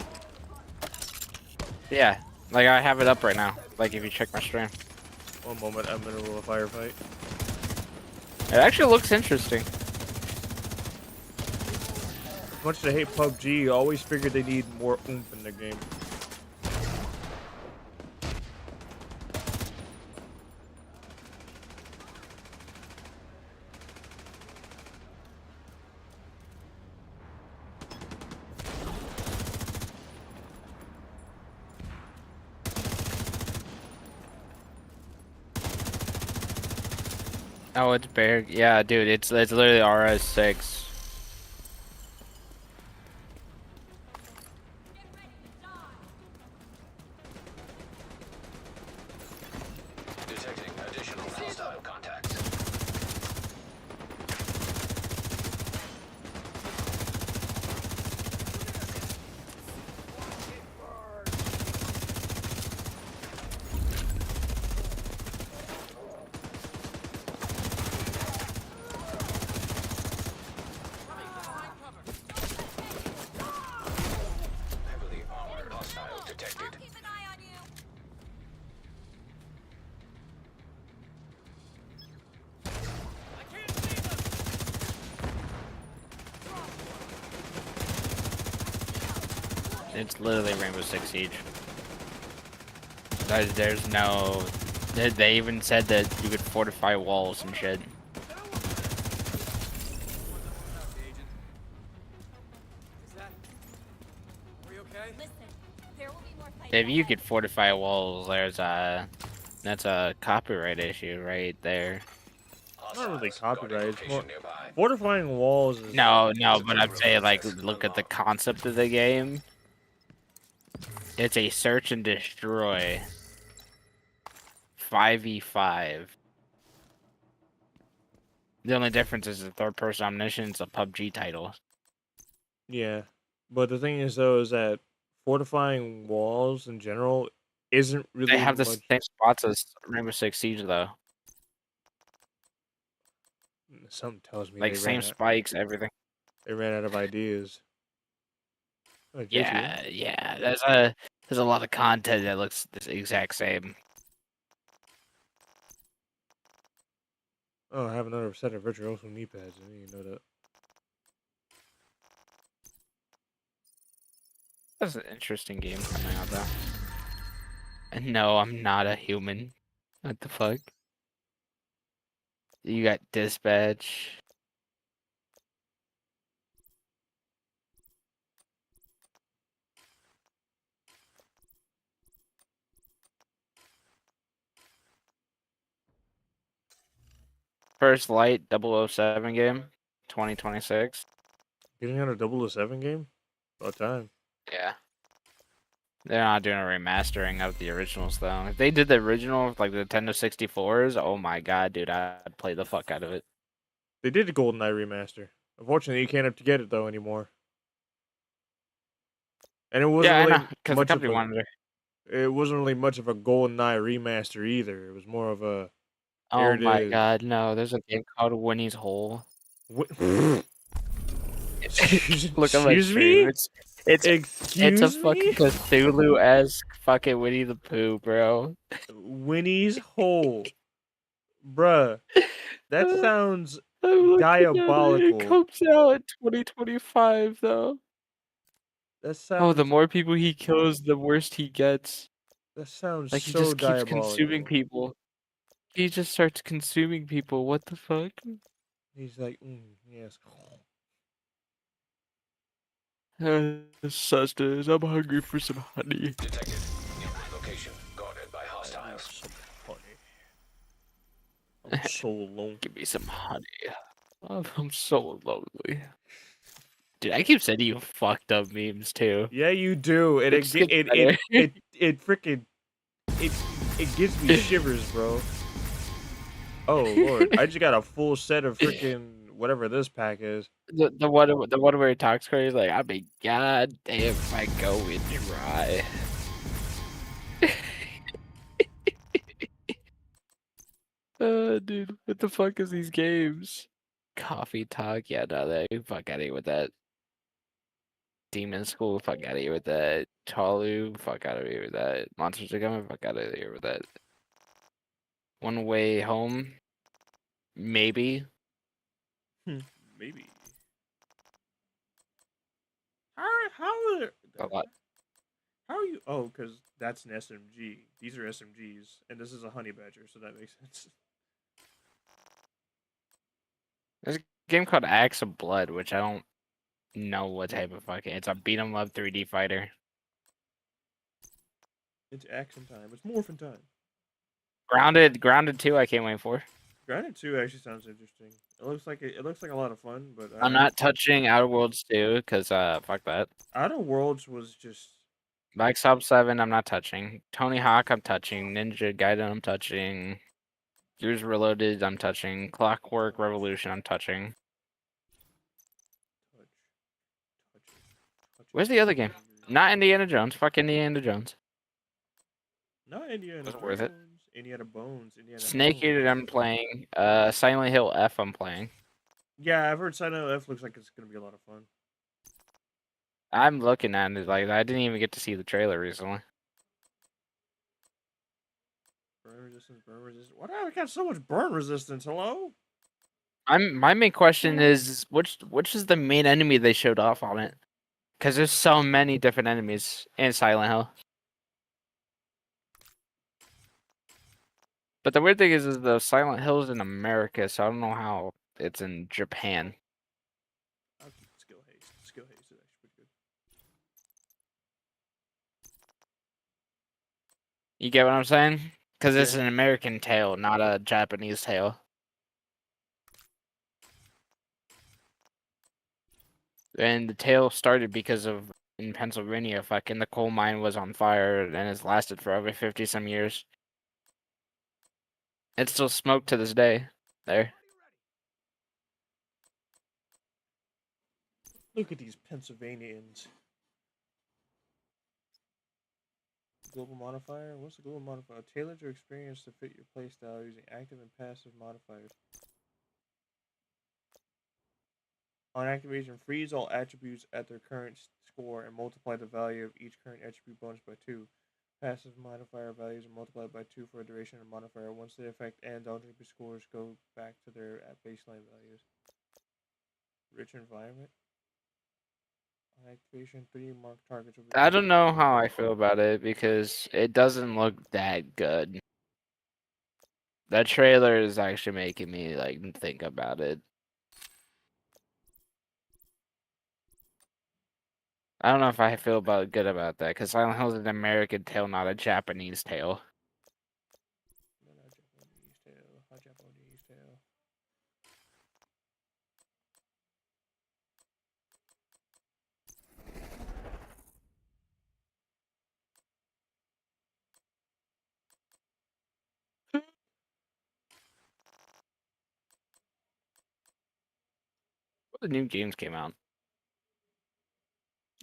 Yeah, like I have it up right now. Like if you check my stream, One moment, I'm in a little firefight. it actually looks interesting. As much as I hate PUBG, I always figured they need more oomph in the game. Oh, it's Bear. Yeah, dude, it's literally RS6. Detecting additional hostile contacts. Heavily armored hostile detected. It's literally Rainbow Six Siege. There's no. They even said that you could fortify walls and shit. If you could fortify walls, that's a copyright issue right there. Not really Hostiles copyright, guarding it's location more- nearby. Fortifying walls is... No, but I'm saying like look at the concept of the game. It's a search and destroy. 5v5. The only difference is the third-person omniscient. It's a PUBG title. Yeah. But the thing is, though, is that fortifying walls in general isn't really They have the much... same spots as Rainbow Six Siege, though. Something tells me Like they same ran out, spikes, everything. they ran out of ideas. Oh, JT. Yeah. There's a lot of content that looks the exact same. Oh, I have another set of virtuoso knee pads. I didn't even know that. That's an interesting game coming out, though. And no, I'm not a human. What the fuck? You got Dispatch. First Light 007 game, 2026. Getting out a 007 game? About time. Yeah. They're not doing a remastering of the originals, though. If they did the original with, like, the Nintendo 64s, oh my god, dude, I'd play the fuck out of it. They did a GoldenEye remaster. Unfortunately, you can't have to get it, though, anymore. And it wasn't Yeah, really I know, because the much of company a, wanted it. it wasn't really much of a GoldenEye remaster either. It was more of a... Oh There it my is. god, no, there's a game called Winnie's Hole. Excuse Look at my excuse stream. me? It's Excuse a fucking me? Cthulhu-esque fucking Winnie the Pooh, bro. Winnie's Hole. Bruh. That sounds I'm looking at it. diabolical. It comes out in 2025, though. That sounds Oh, the more people he kills, the worse he gets. that sounds Like, he so just keeps diabolical. consuming people. He just starts consuming people. What the fuck? He's like, yes. Sustenance. I'm hungry for some honey. Detected. Nearby location guarded by hostiles. I'm so alone. Give me some honey. I'm so lonely. Dude, I keep sending you fucked up memes too. Yeah, you do. And It just gets better. it freaking it gives me shivers, bro. Oh lord, I just got a full set of freaking whatever this pack is. The one where he talks crazy, like, I mean, god damn if I go in dry. Dude, what the fuck is these games? Coffee Talk, yeah, no, they fuck out of here with that. Demon School, fuck out of here with that. Talu, fuck out of here with that. Monsters Are Coming, fuck out of here with that. One Way Home, maybe. Maybe. How are A lot. How are you? Oh, because that's an SMG. These are SMGs, and this is a honey badger, so that makes sense. There's a game called Axe of Blood, which I don't know what type of fucking. It's a beat 'em up 3D fighter. It's action time. It's morphin' time. Grounded 2, I can't wait for. Grounded 2 actually sounds interesting. It looks like it looks like a lot of fun, but I'm not touching Outer Worlds 2 because fuck that. Outer Worlds was just Black Ops 7, I'm not touching. Tony Hawk, I'm touching. Ninja Gaiden, I'm touching. Gears Reloaded, I'm touching. Clockwork Revolution, I'm touching. Where's the other game? Not Indiana Jones. Fuck Indiana Jones. not Indiana Wasn't worth it. Jones, Indiana Bones, Indiana Snake Bones. Eater, I'm playing. Silent Hill F, I'm playing. Yeah, I've heard Silent Hill F looks like it's gonna be a lot of fun. I'm looking at it like I didn't even get to see the trailer recently. Burn resistance, burn resistance. Why do I got so much burn resistance? Hello? My main question is which is the main enemy they showed off on it? Because there's so many different enemies in Silent Hill. But the weird thing is the Silent Hill's in America, so I don't know how it's in Japan. I'll keep skill haste. Skill haste is actually pretty good. You get what I'm saying? Because it's Yeah. an American tale, not a Japanese tale. And the tale started because of in Pennsylvania, fucking the coal mine was on fire and it's lasted for over 50 some years. It's still smoked to this day. There. Look at these Pennsylvanians. Global modifier? What's the global modifier? Tailor your experience to fit your playstyle using active and passive modifiers. On activation, freeze all attributes at their current score and multiply the value of each current attribute bonus by 2. Passive modifier values are multiplied by 2 for a duration of modifier. Once the effect ends, all attribute scores go back to their baseline values. Rich environment. On activation, 3 marked targets will be... I don't know how I feel about it because it doesn't look that good. That trailer is actually making me like think about it. I don't know if I feel good about that because Silent Hill is an American tale, not a Japanese tale. A Japanese tale. What the new games came out?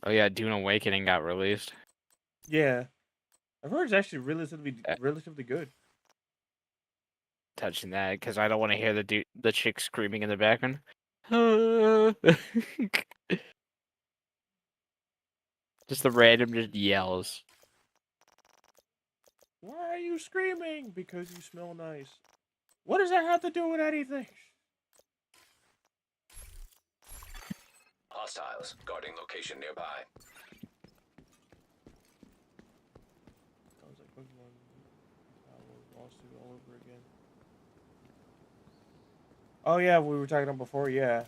Oh yeah, Dune Awakening got released. Yeah. I've heard it's actually relatively good. Touching that because I don't want to hear the chick screaming in the background. Just the random just yells. Why are you screaming? Because you smell nice. What does that have to do with anything? Hostiles guarding location nearby. Sounds like Pokemon lawsuit all over again. Oh yeah, we were talking about before. Yeah,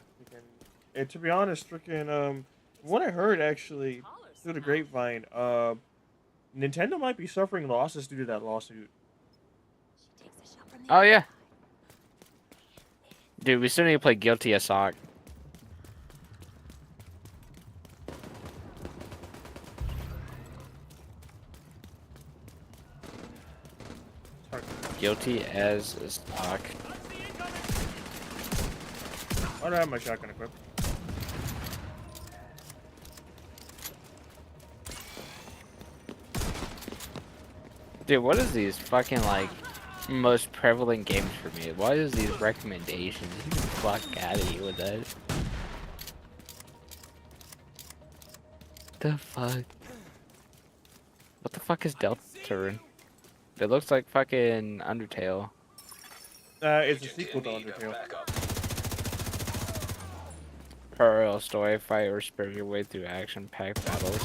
and to be honest, freaking what I heard actually through the grapevine, Nintendo might be suffering losses due to that lawsuit. Oh yeah, dude, we still need to play Guilty as Sock. Guilty as Sock. I don't have my shotgun equipped. Dude, what is these fucking like most prevalent games for me. Why is these recommendations? You can fuck out of here with that. The fuck? What the fuck is Deltarune? It looks like fucking Undertale. It's a sequel to Undertale. Parallel story, fight or spur your way through action-packed battles.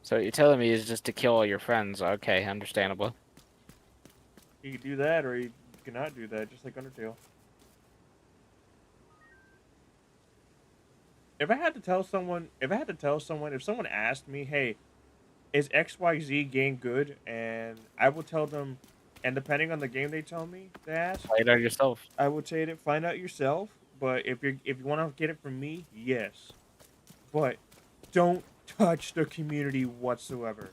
So what you're telling me is just to kill all your friends. Okay, understandable. You can do that, or you cannot do that, just like Undertale. If someone asked me, hey, is XYZ game good? And I will tell them, and depending on the game they tell me, they ask, Play it out yourself. I would say to find out yourself. But if you want to get it from me, yes. But don't touch the community whatsoever.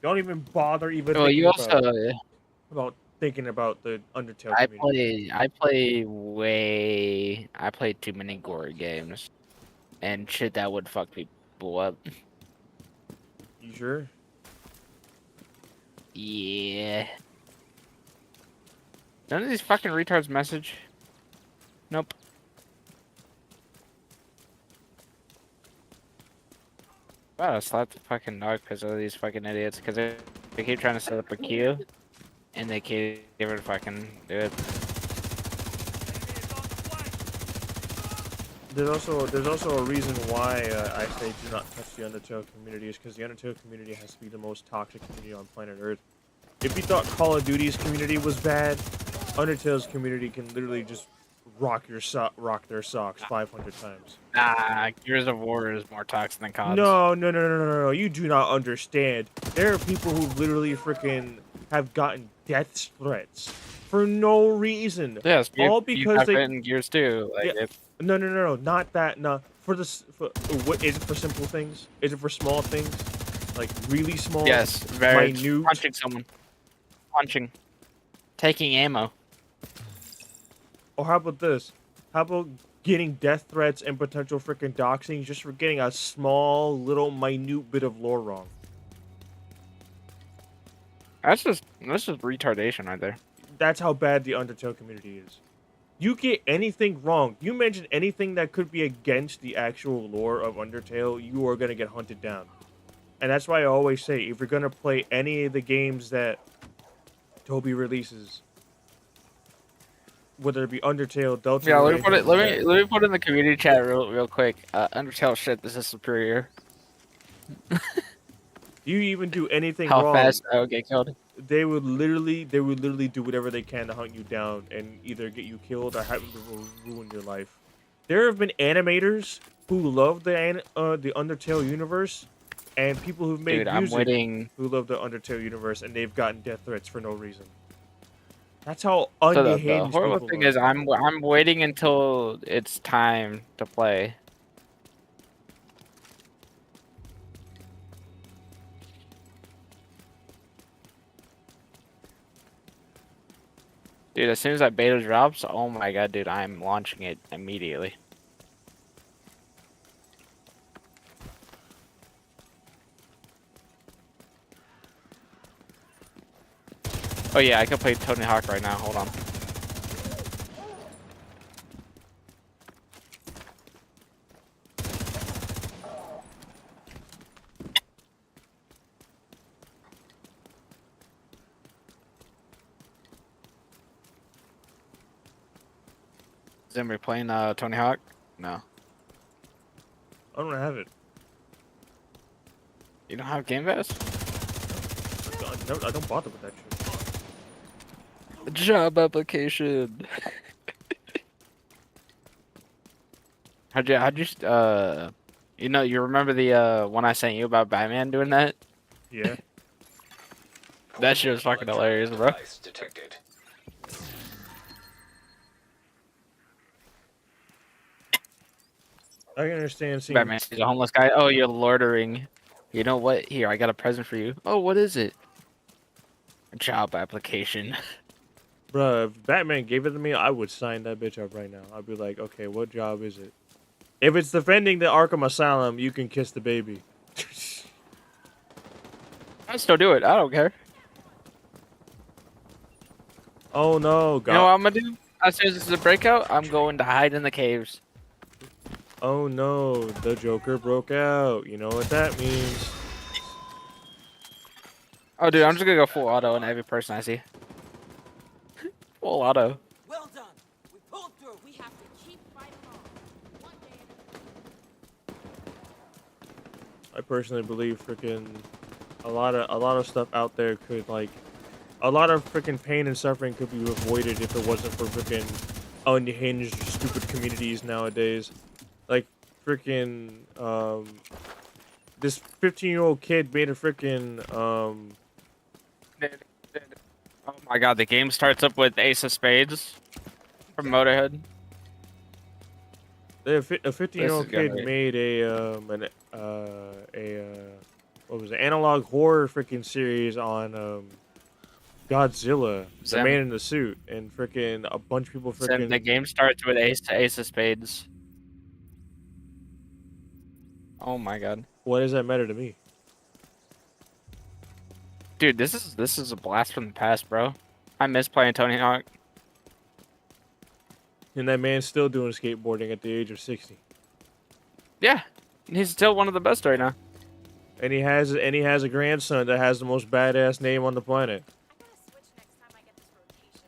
Don't even bother Well, you also. about thinking about the Undertale I community. I play too many gory games, and shit that would fuck people up. You sure? Yeah. None of these fucking retards message. Nope. Wow, I slapped the fucking dog because of these fucking idiots. Because they keep trying to set up a queue, and they can't even fucking do it. There's also a reason why I say do not touch the Undertale community is because the Undertale community has to be the most toxic community on planet Earth. If you thought Call of Duty's community was bad, Undertale's community can literally just rock their socks 500 times. Nah, Gears of War is more toxic than COD. No. You do not understand. There are people who literally freaking have gotten death threats for no reason. Yes, all because they in Gears too. Like, yeah. No, not that. No, what is it for simple things? Is it for small things? Like really small? Yes, very minute? punching someone. Punching. Taking ammo. Or how about this? How about getting death threats and potential freaking doxing just for getting a small, little, minute bit of lore wrong? That's just retardation right there. That's how bad the Undertale community is. You get anything wrong, you mention anything that could be against the actual lore of Undertale, you are gonna get hunted down. And that's why I always say, if you're gonna play any of the games that Toby releases, whether it be Undertale, Delta. Yeah, let me put it in the community chat real quick. Undertale shit, this is superior. You even do anything How wrong, fast I would get killed. they would literally do whatever they can to hunt you down and either get you killed or have to ruin your life. There have been animators who love the Undertale universe, and people who've made music who love the Undertale universe, and they've gotten death threats for no reason. That's how unhinged The horrible thing is, I'm waiting until it's time to play. Dude, as soon as that beta drops, oh my god, dude, I'm launching it immediately. Oh yeah, I can play Tony Hawk right now, hold on. Is anybody playing Tony Hawk? No. I don't have it. You don't have Game Pass? I don't bother with that shit. Job application. how'd you you remember the one I sent you about Batman doing that? Yeah. That shit was fucking hilarious, bro. Detected. I can understand seeing Batman sees a homeless guy. Oh, you're loitering. You know what? Here, I got a present for you. Oh, what is it? A job application. Bruh, if Batman gave it to me, I would sign that bitch up right now. I'd be like, okay, what job is it? If it's defending the Arkham Asylum, you can kiss the baby. I still do it. I don't care. Oh no, You know what I'm gonna do? As soon as this is a breakout, I'm going to hide in the caves. Oh no, the Joker broke out. You know what that means. Oh, dude, I'm just gonna go full auto on every person I see. Full auto. Well done. We pulled through. We have to keep fighting on. One day at a I personally believe freaking a lot of stuff out there could like a lot of freaking pain and suffering could be avoided if it wasn't for freaking unhinged stupid communities nowadays. Like freaking this 15-year-old kid made a freaking Oh my god, the game starts up with Ace of Spades from Motorhead. a 15-year-old This is kid gonna be- made what was it, analog horror freaking series on Godzilla, the Sam- man in the suit, and freaking a bunch of people Sam, freaking the game starts with Ace of Spades. Oh my god. what does that matter to me? Dude, this is a blast from the past, bro. I miss playing Tony Hawk. And that man's still doing skateboarding at the age of 60. Yeah, he's still one of the best right now. And he has a grandson that has the most badass name on the planet. I gotta switch next time I get this rotation.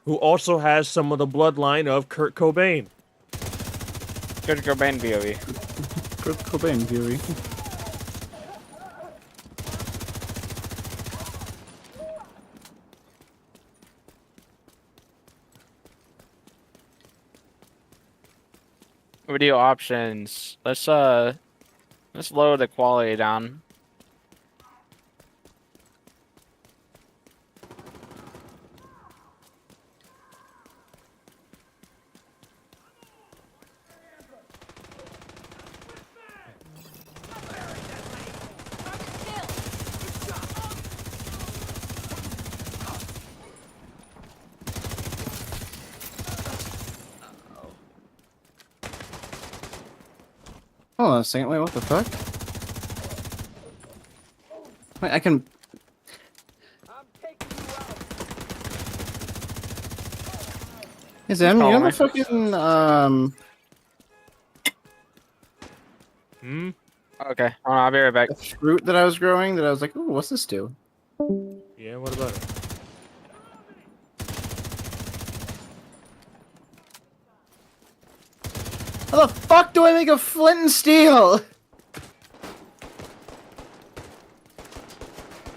Who also has some of the bloodline of Kurt Cobain. Kurt Cobain BOE. Kurt Cobain, Fury. Video options. Let's lower the quality down. Hold on a second. Wait, what the fuck? Wait, I can. Hey, Sam, you know the fucking Okay, hold on, I'll be right back. fruit that I was growing that I was like, ooh, what's this do? Yeah, what about it? How the fuck do I make a flint and steel?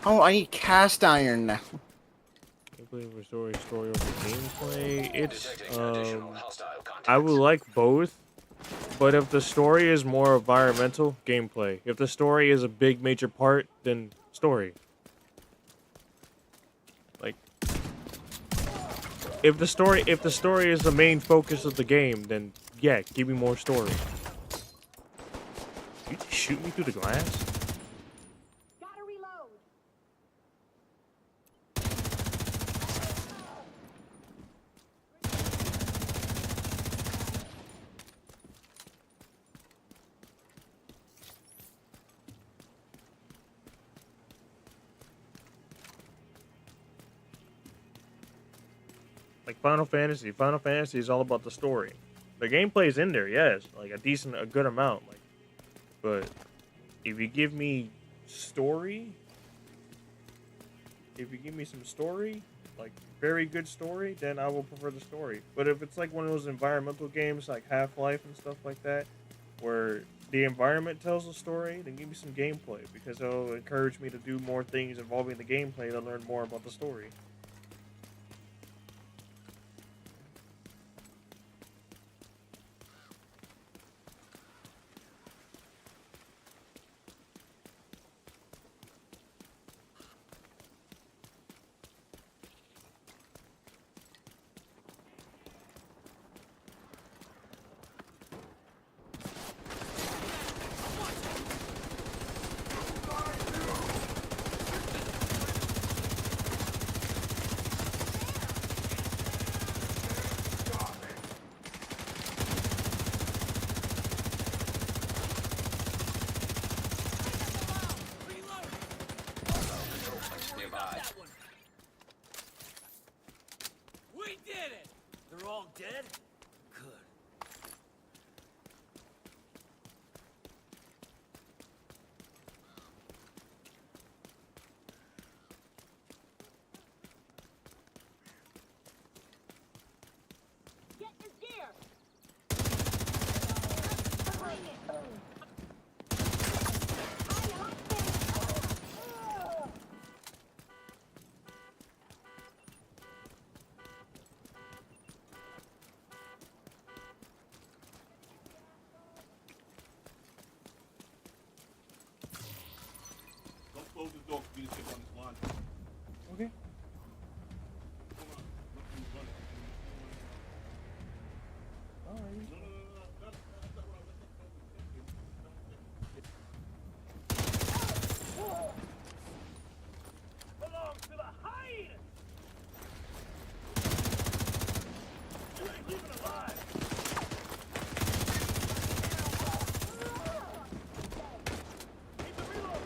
Oh, I need cast iron now. Gameplay over story over gameplay. It's Detecting additional hostile contact. I would like both, but if the story is more environmental, gameplay. If the story is a big major part, then story. Like if the story is the main focus of the game, then yeah, give me more story. You just shoot me through the glass? Gotta reload. Like Final Fantasy. Final Fantasy is all about the story. The gameplay's in there, yes, like a good amount. Like, but if you give me story, if you give me some story, like very good story, then I will prefer the story. But if it's like one of those environmental games like Half-Life and stuff like that, where the environment tells a story, then give me some gameplay, because it'll encourage me to do more things involving the gameplay to learn more about the story. Don't close the door for me to take on this laundry. Okay. Hold on. Let me run it. Alright. No. That's not what I belong to the hide! You ain't leaving alive! Need to reload!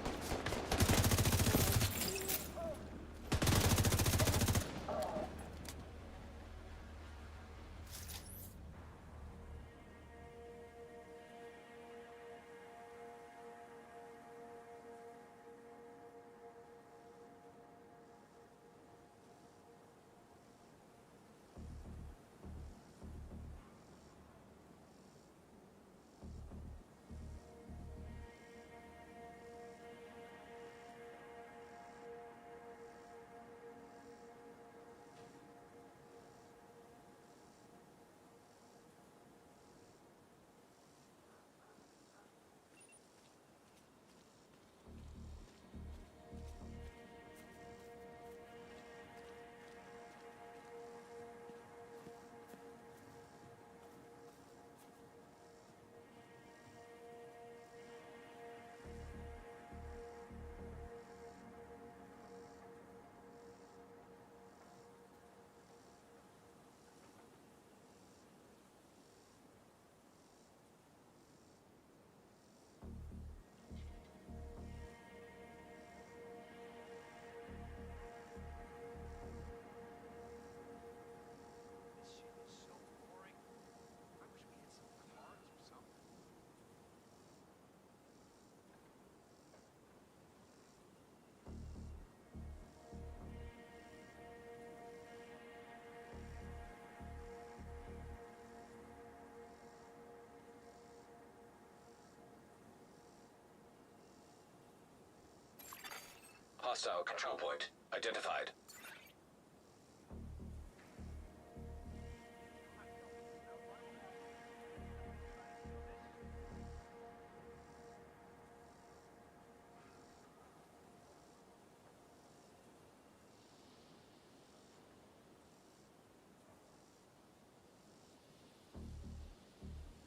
Hostile control point identified.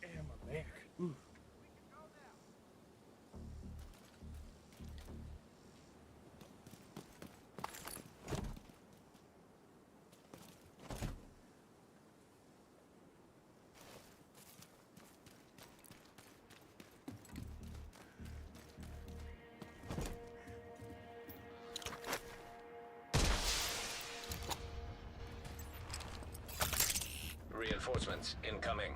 Damn, my back. Ooh. Reinforcements incoming.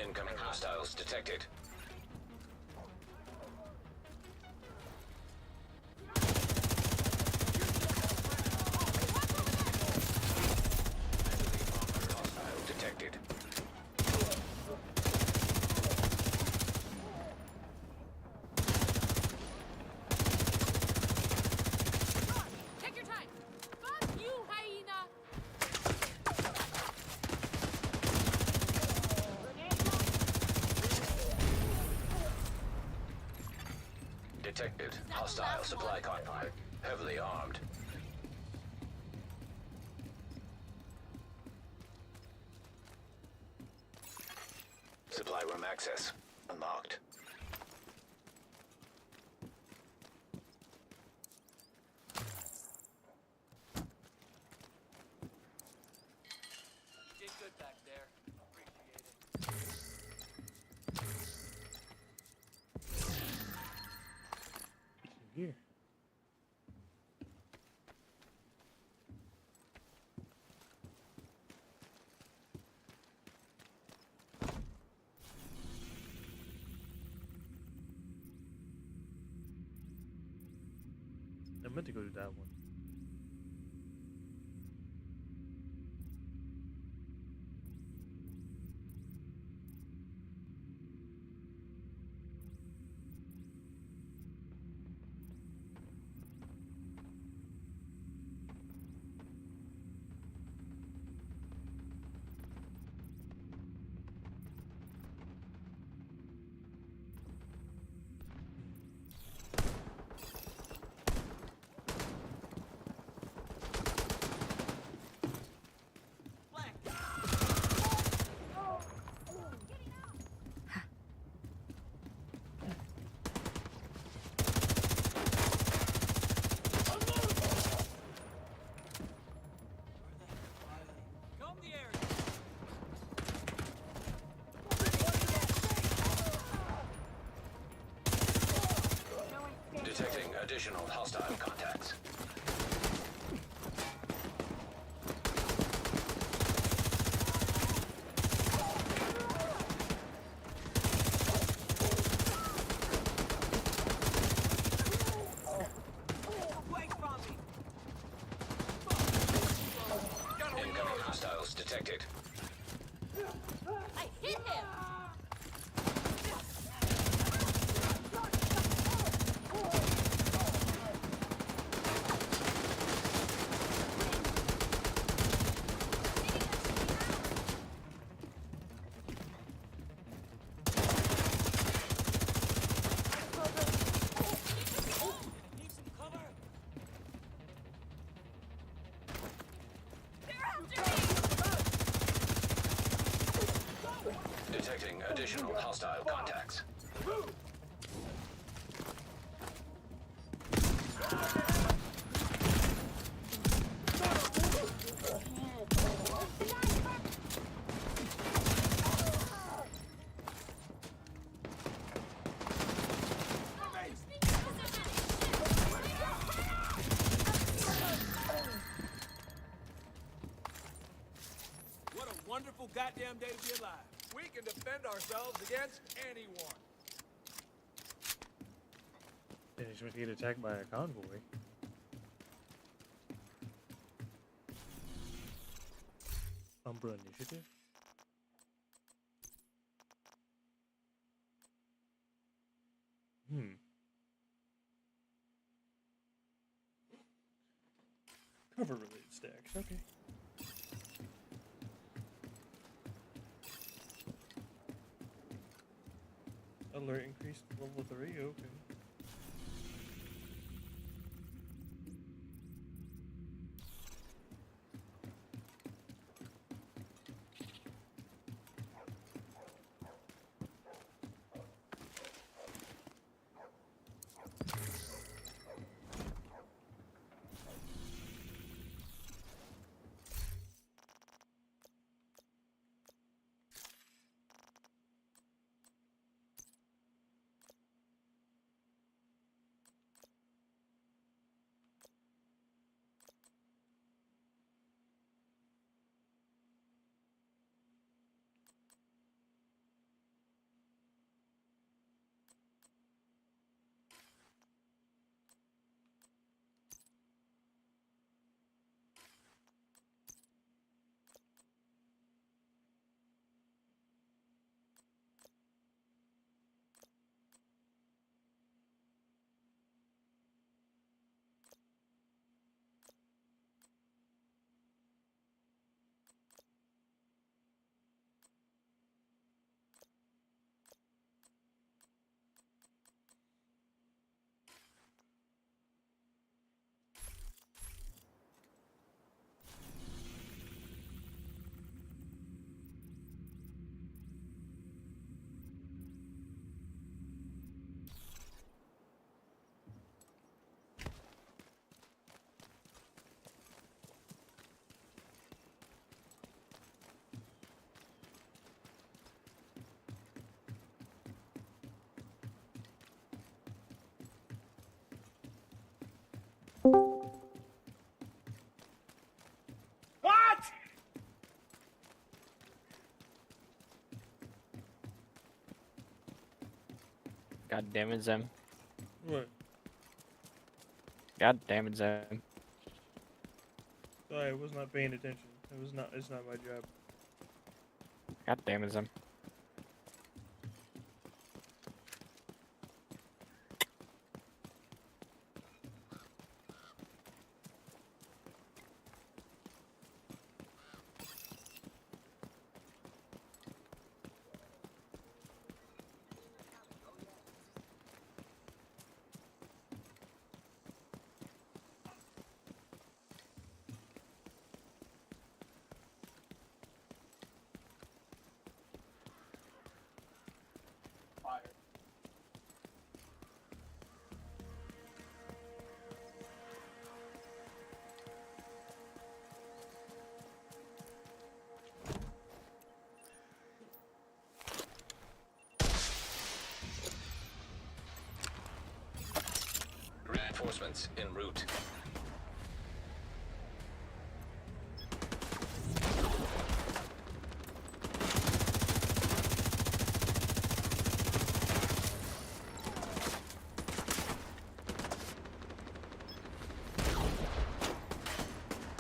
Incoming hostiles detected. Hostile detected. Take your time. Fuck you, hyena. Detected. Hostile supply convoy. Heavily armed. Supply room access. Unlocked. You did good back there. Appreciate it. Here. I meant to go to that one. Comb the area. Detecting additional hostile contacts. Incoming hostiles detected. I hit him. Need some cover. They're after me. Detecting additional hostile contacts. What a wonderful goddamn day to be alive. We can defend ourselves against anyone. Then he's going to get attacked by a convoy. Umbra Initiative? Cover related stacks, okay. Alert increased to level 3, okay. God damn it, Zem. What? God damn it, Zem. Sorry, I was not paying attention. It was not. It's not my job. God damn it, Zem. Reinforcements en route.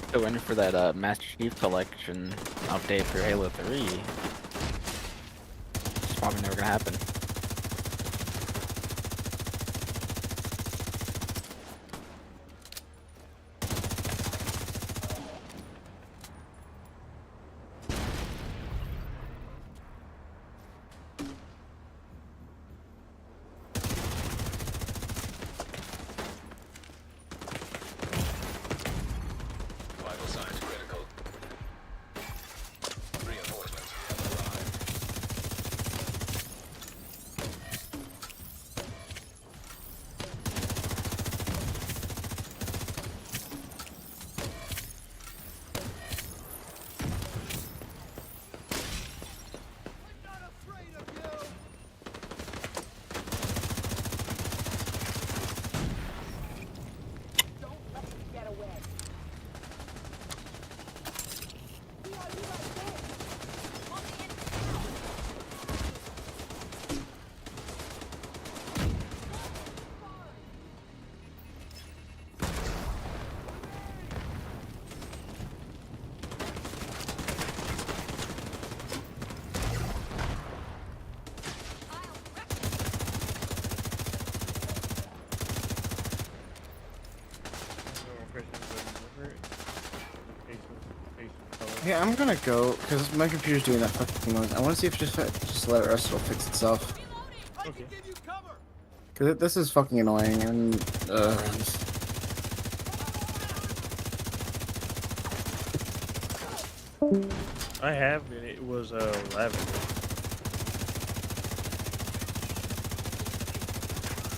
Still waiting for that Master Chief Collection update for Halo 3. It's probably never gonna happen. Vital signs critical. Reinforcements have arrived. Yeah, I'm gonna go because my computer's doing that fucking noise. I want to see if just let it rest, it'll fix itself. Okay. Because this is fucking annoying and I have, and it was lavender.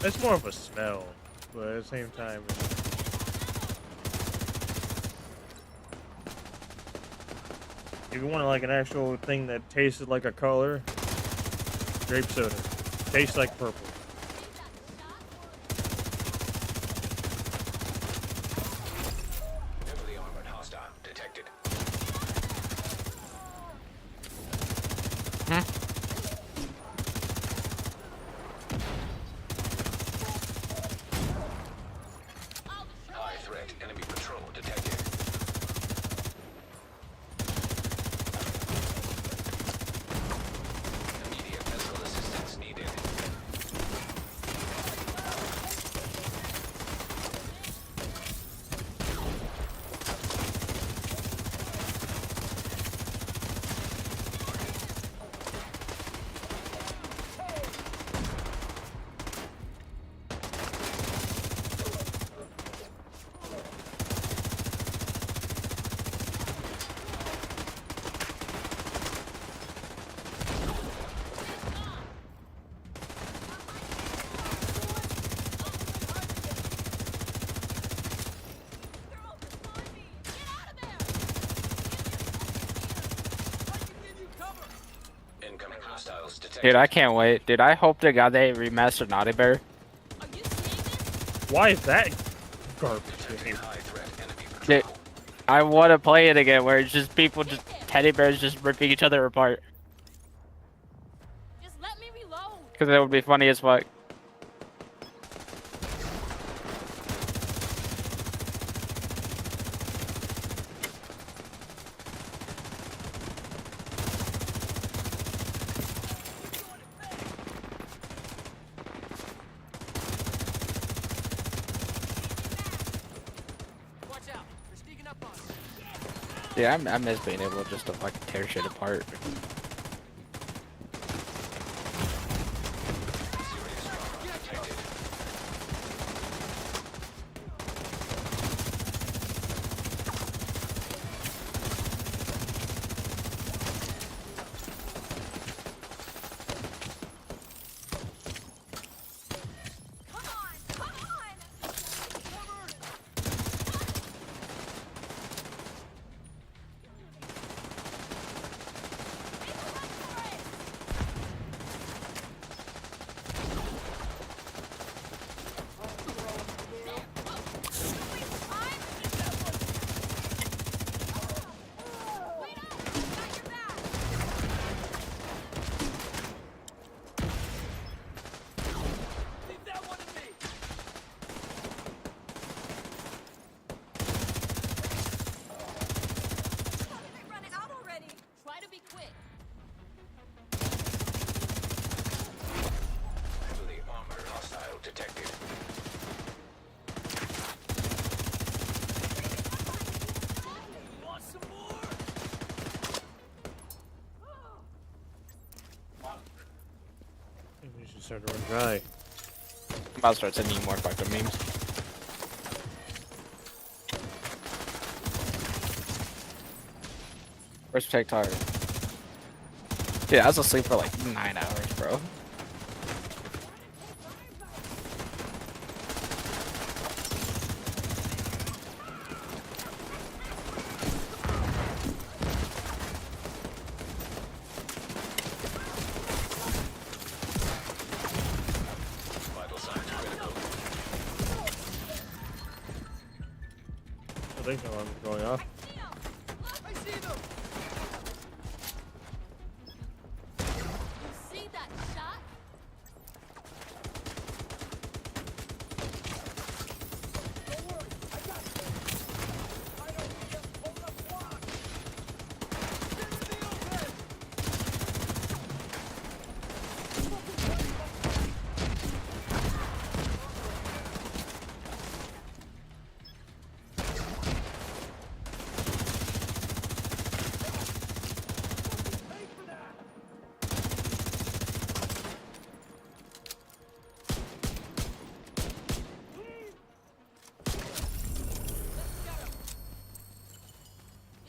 It's more of a smell, but at the same time, if you want like an actual thing that tasted like a color, grape soda tastes like purple. Heavily armored hostile detected. High threat enemy patrol detected. Immediate medical assistance needed. Incoming hostiles detected. Dude, I can't wait. Dude, I hope to God they remastered Naughty Bear. Why is that garbage? Detecting high threat enemy Dude, patrol. I want to play it again where it's just people, just teddy bears just ripping each other apart. Just let me reload. Because that would be funny as fuck. Yeah, I miss being able just to fucking tear shit apart. Come on! Come on! Make a run for it! Try to be quick. Heavily armored hostile detected. Want some more? Maybe we should start to run dry. I'm about to start sending you more fucked up memes. Where's Protect Target? Dude, I was asleep for like 9 hours, bro. Vital signs critical. I think the alarm's going off. I see them! You see that shot?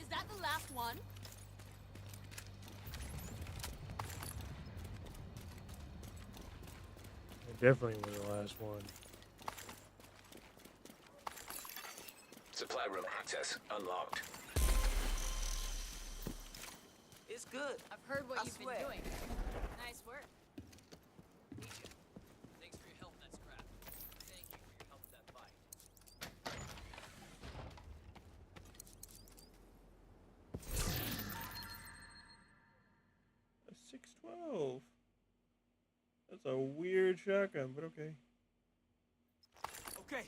Is that the last one? It definitely was the last one. Supply room access unlocked. It's good. I've heard what I you've swear. been doing. Nice work. Need you. Thanks for your help in that scrap. Thank you for your help with that fight. A 612. That's a weird shotgun, but okay. Okay.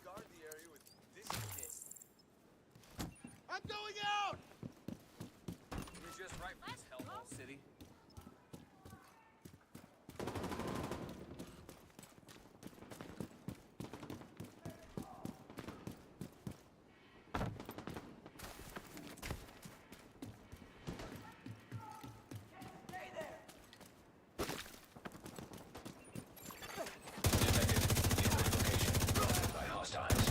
Guard the area with this shit. I'm going out! You're just right for this hellhole city. Detected. Nearby location. Guarded by hostiles.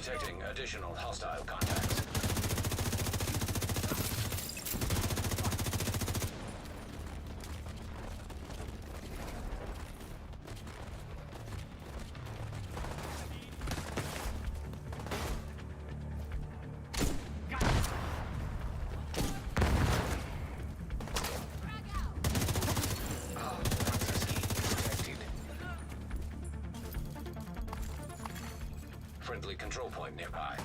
Detecting additional hostile contacts. Friendly control point nearby.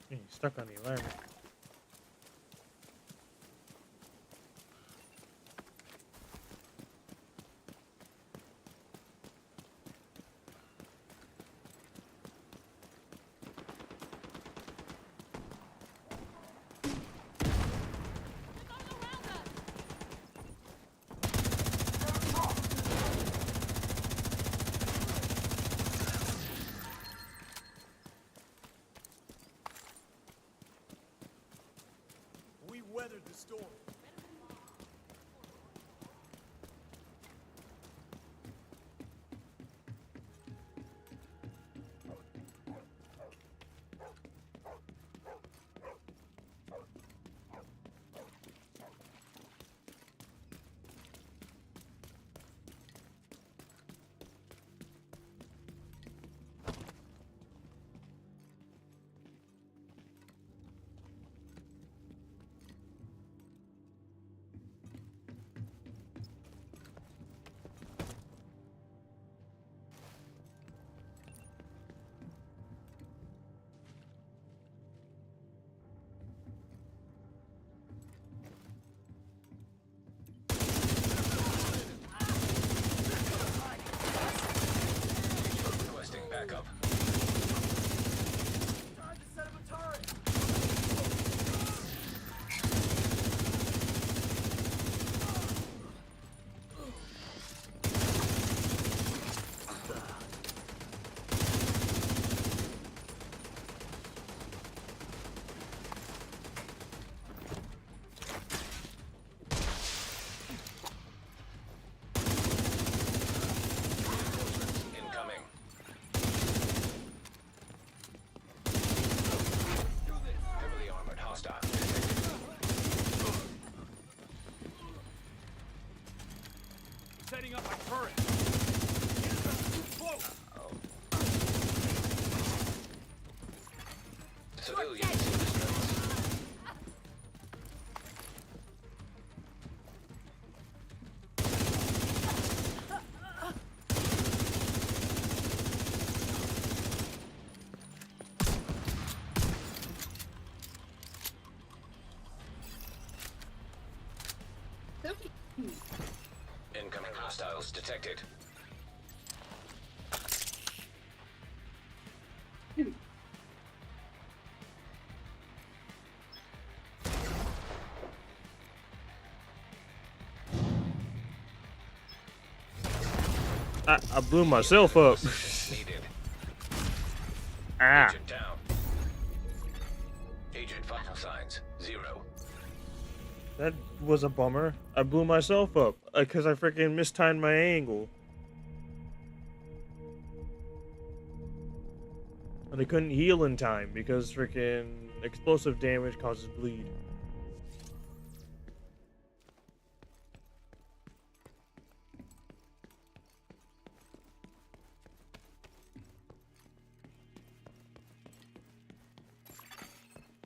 He's stuck on the alignment. We weathered the storm. Requesting backup. Tried to set up a turret. Incoming. Heavily armored hostile. Setting up my turret. Close. Civilians in distress. Incoming hostiles detected. I blew myself up. Needed. Ah. Agent down. Agent vital signs 0. That was a bummer. I blew myself up because I freaking mistimed my angle. And I couldn't heal in time because freaking explosive damage causes bleed.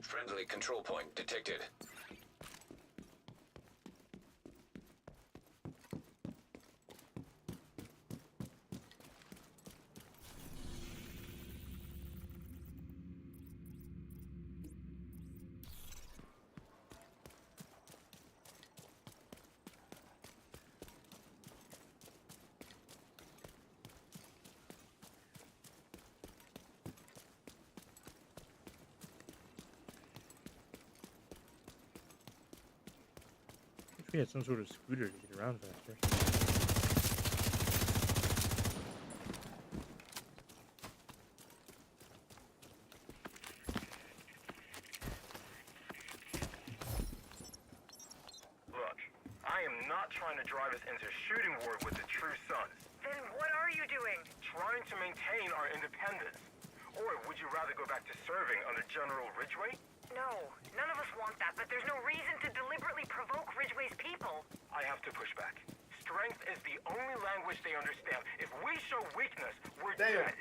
Friendly control point detected. If he had some sort of scooter to get around faster. Look, I am not trying to drive us into shooting war with the True Sons. Then what are you doing? Trying to maintain our independence. Or would you rather go back to serving under General Ridgway? No, none of us want that, but there's no reason to deliberately provoke Ridgway's people. I have to push back. Strength is the only language they understand. If we show weakness, we're dead.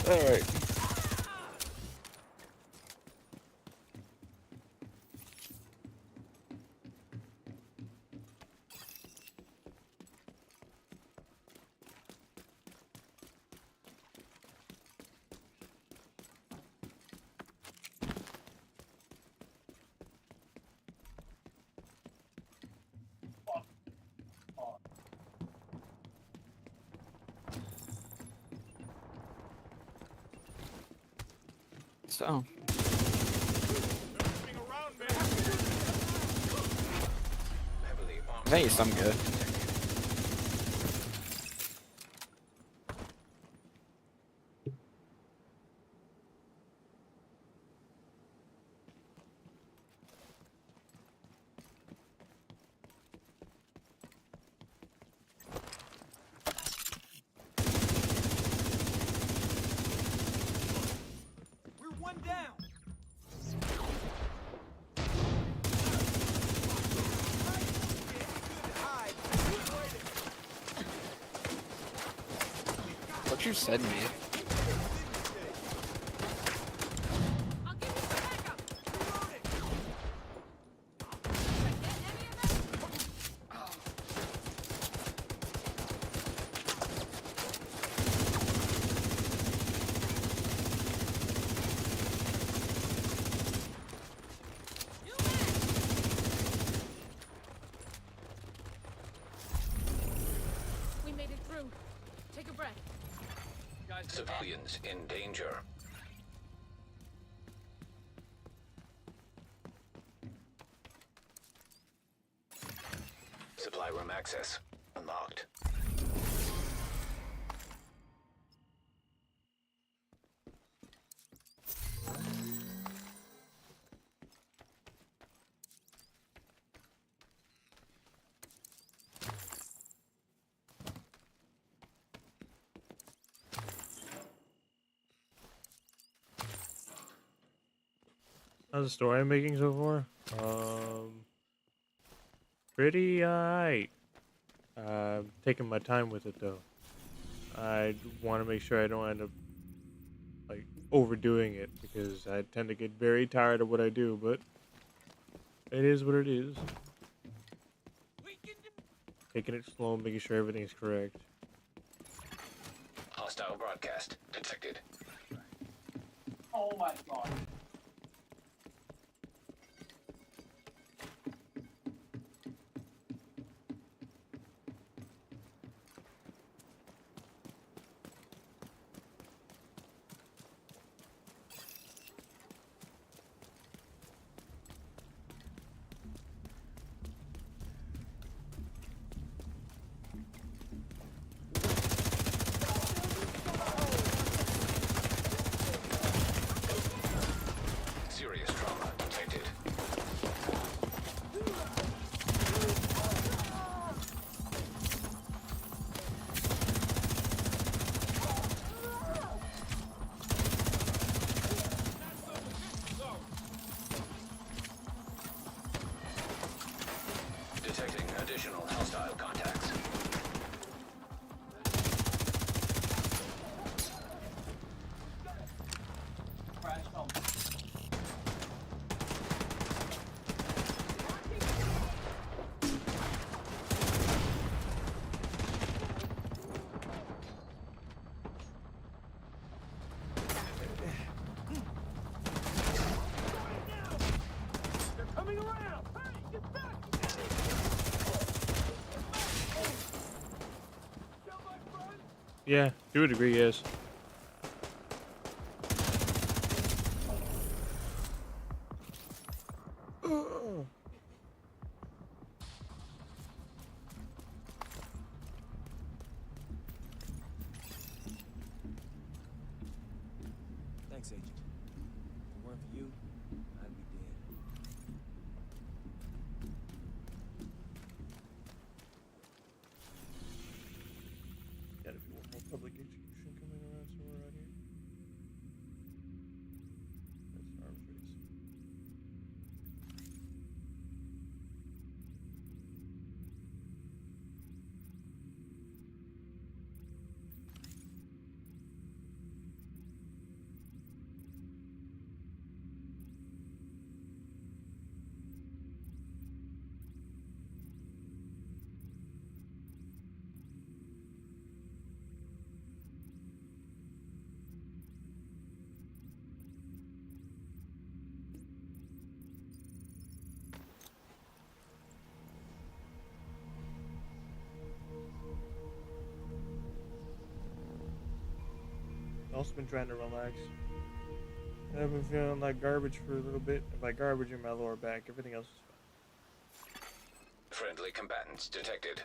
Alright. So. I think some good. We're one down. What you said, me? I'll give you some backup. We made it through. Take a breath. Civilians in danger. Supply room access unlocked. How's the story I'm making so far? Pretty alright. Taking my time with it though. I want to make sure I don't end up like overdoing it because I tend to get very tired of what I do, but it is what it is. Taking it slow, making sure everything's correct. Hostile broadcast detected. Oh my god. Yeah, to a degree, yes. Thanks, Agent. If it weren't for you, I'd be dead. Gotta be one more public execution coming around somewhere around here. That's arms race. Also been trying to relax. I've been feeling like garbage for a little bit. And by garbage in my lower back, everything else is fine. Friendly combatants detected.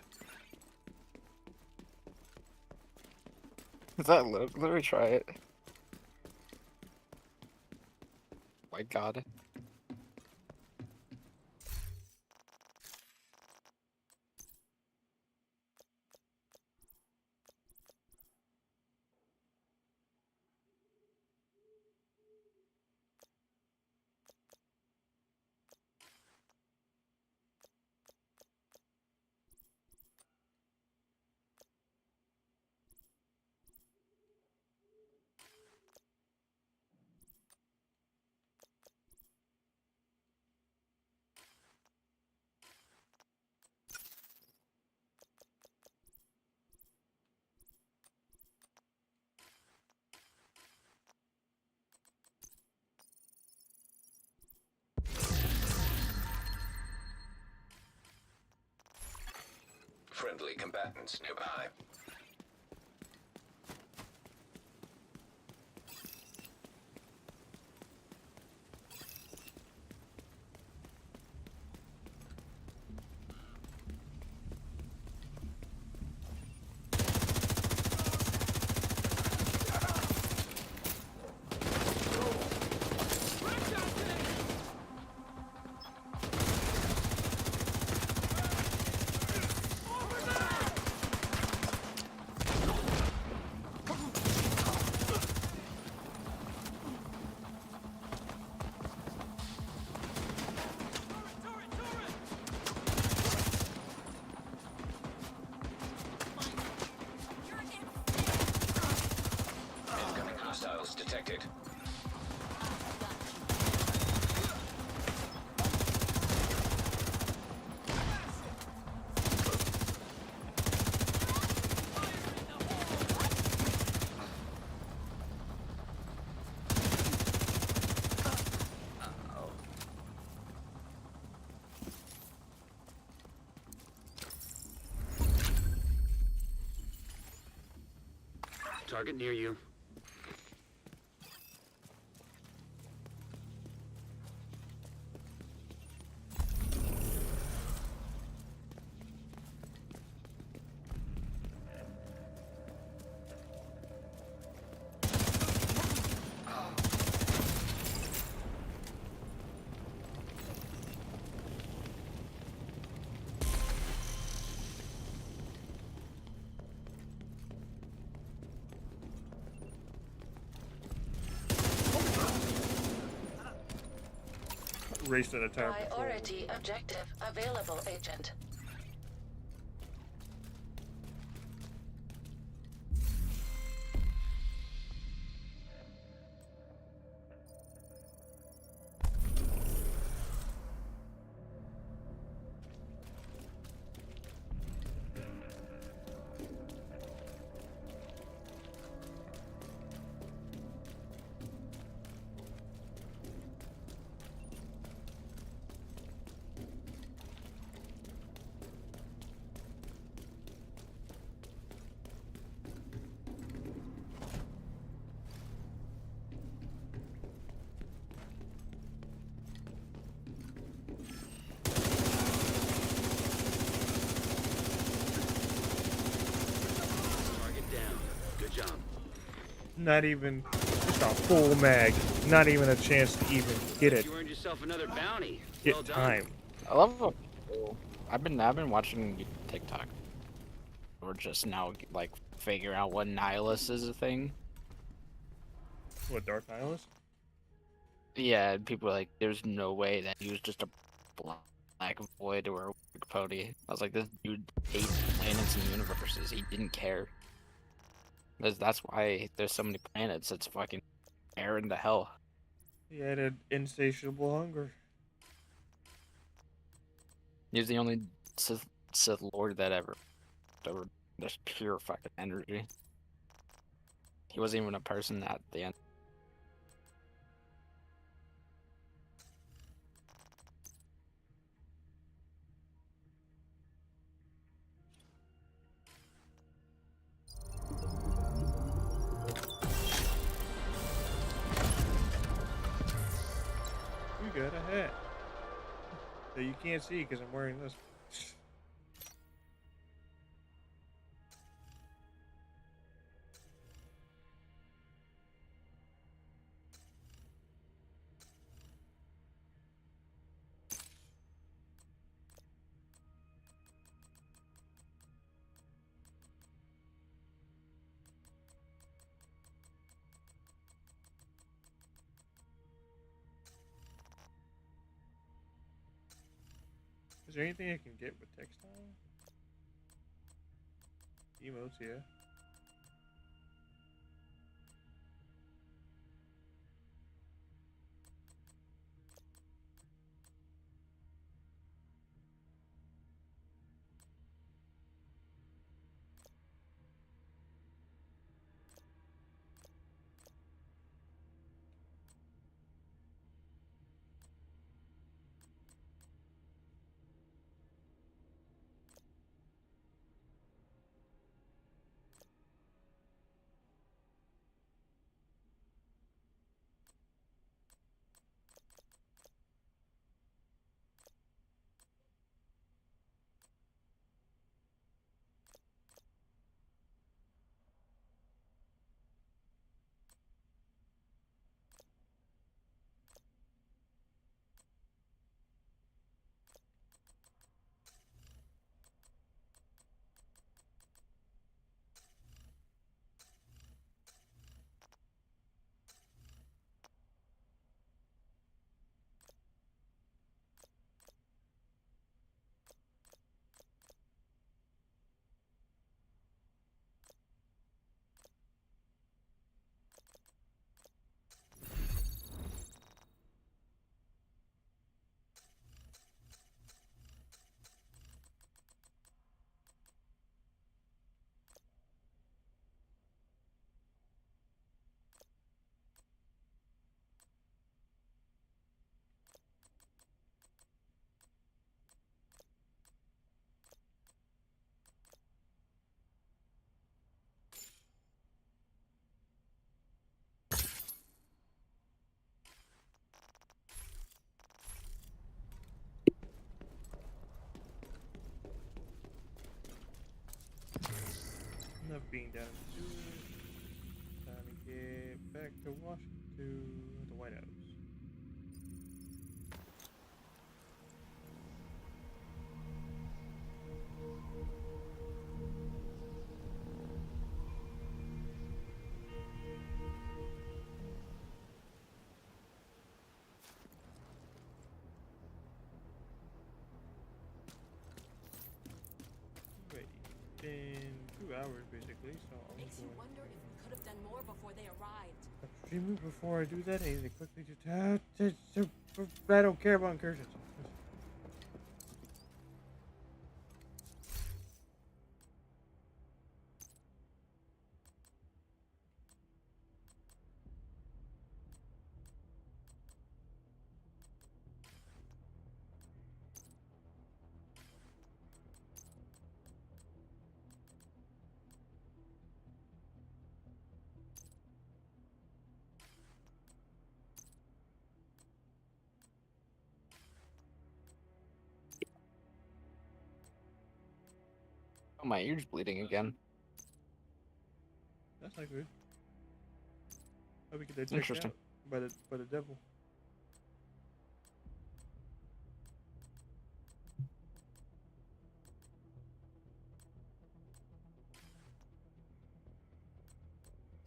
Is that literally try it? My God. Friendly combatants nearby. Incoming hostiles detected. Target near you. Raced in a time patrol. Priority objective available, Agent. Good job. Not even just a full mag. Not even a chance to even get it. You earned yourself another bounty. Get Well done. time. I love how I've been watching TikTok. Or just now like figure out what nihilist is a thing. What, Dark Nihilist? Yeah, and people are like, there's no way that he was just a black void or a weak pony. I was like, this dude hates planets and universes. He didn't care. That's why there's so many planets. It's fucking air into hell. He had an insatiable hunger. He's the only Sith Lord that ever just pure fucking energy. He wasn't even a person at the end. You got a hat that you can't see because I'm wearing this. Is there anything I can get with textile? Emotes, yeah. Enough being down in the sewers. Time to get back to Washington, the White House. Wait, in 2 hours basically, so I'm Makes you going wonder if we could have done more before they arrived. to before I do that. I need to quickly just I don't care about incursions. Oh, my ear's bleeding again. That's not good. How we get that taken Interesting. out by the devil?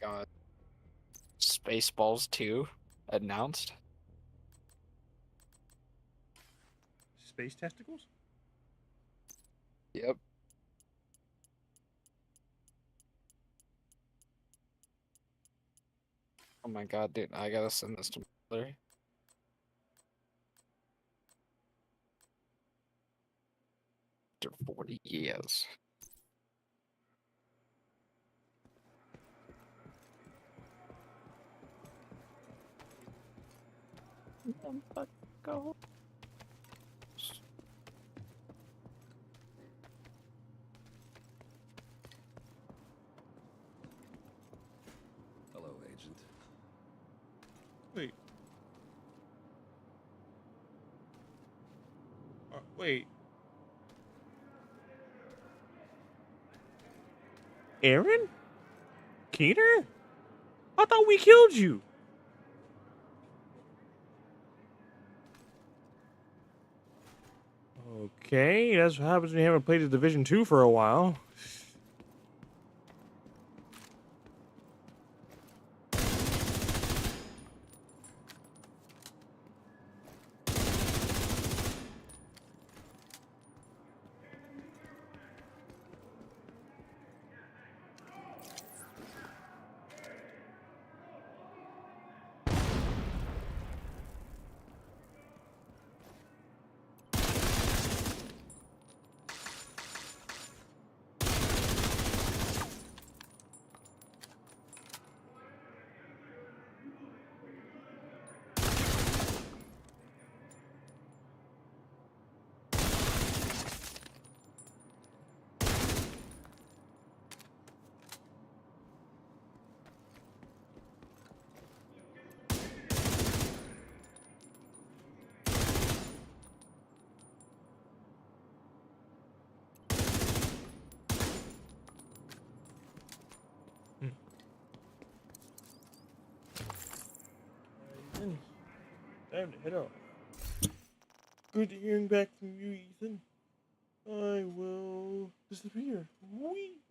God. Spaceballs 2 announced. Space testicles? Yep. Oh my god, dude, I gotta send this to Larry. After 40 years. Go. Hello, Agent. Wait. Wait. Aaron? Keener? I thought we killed you. Okay, that's what happens when you haven't played the Division 2 for a while. Time to head off. Good hearing back from you, Ethan. I will disappear. Whee!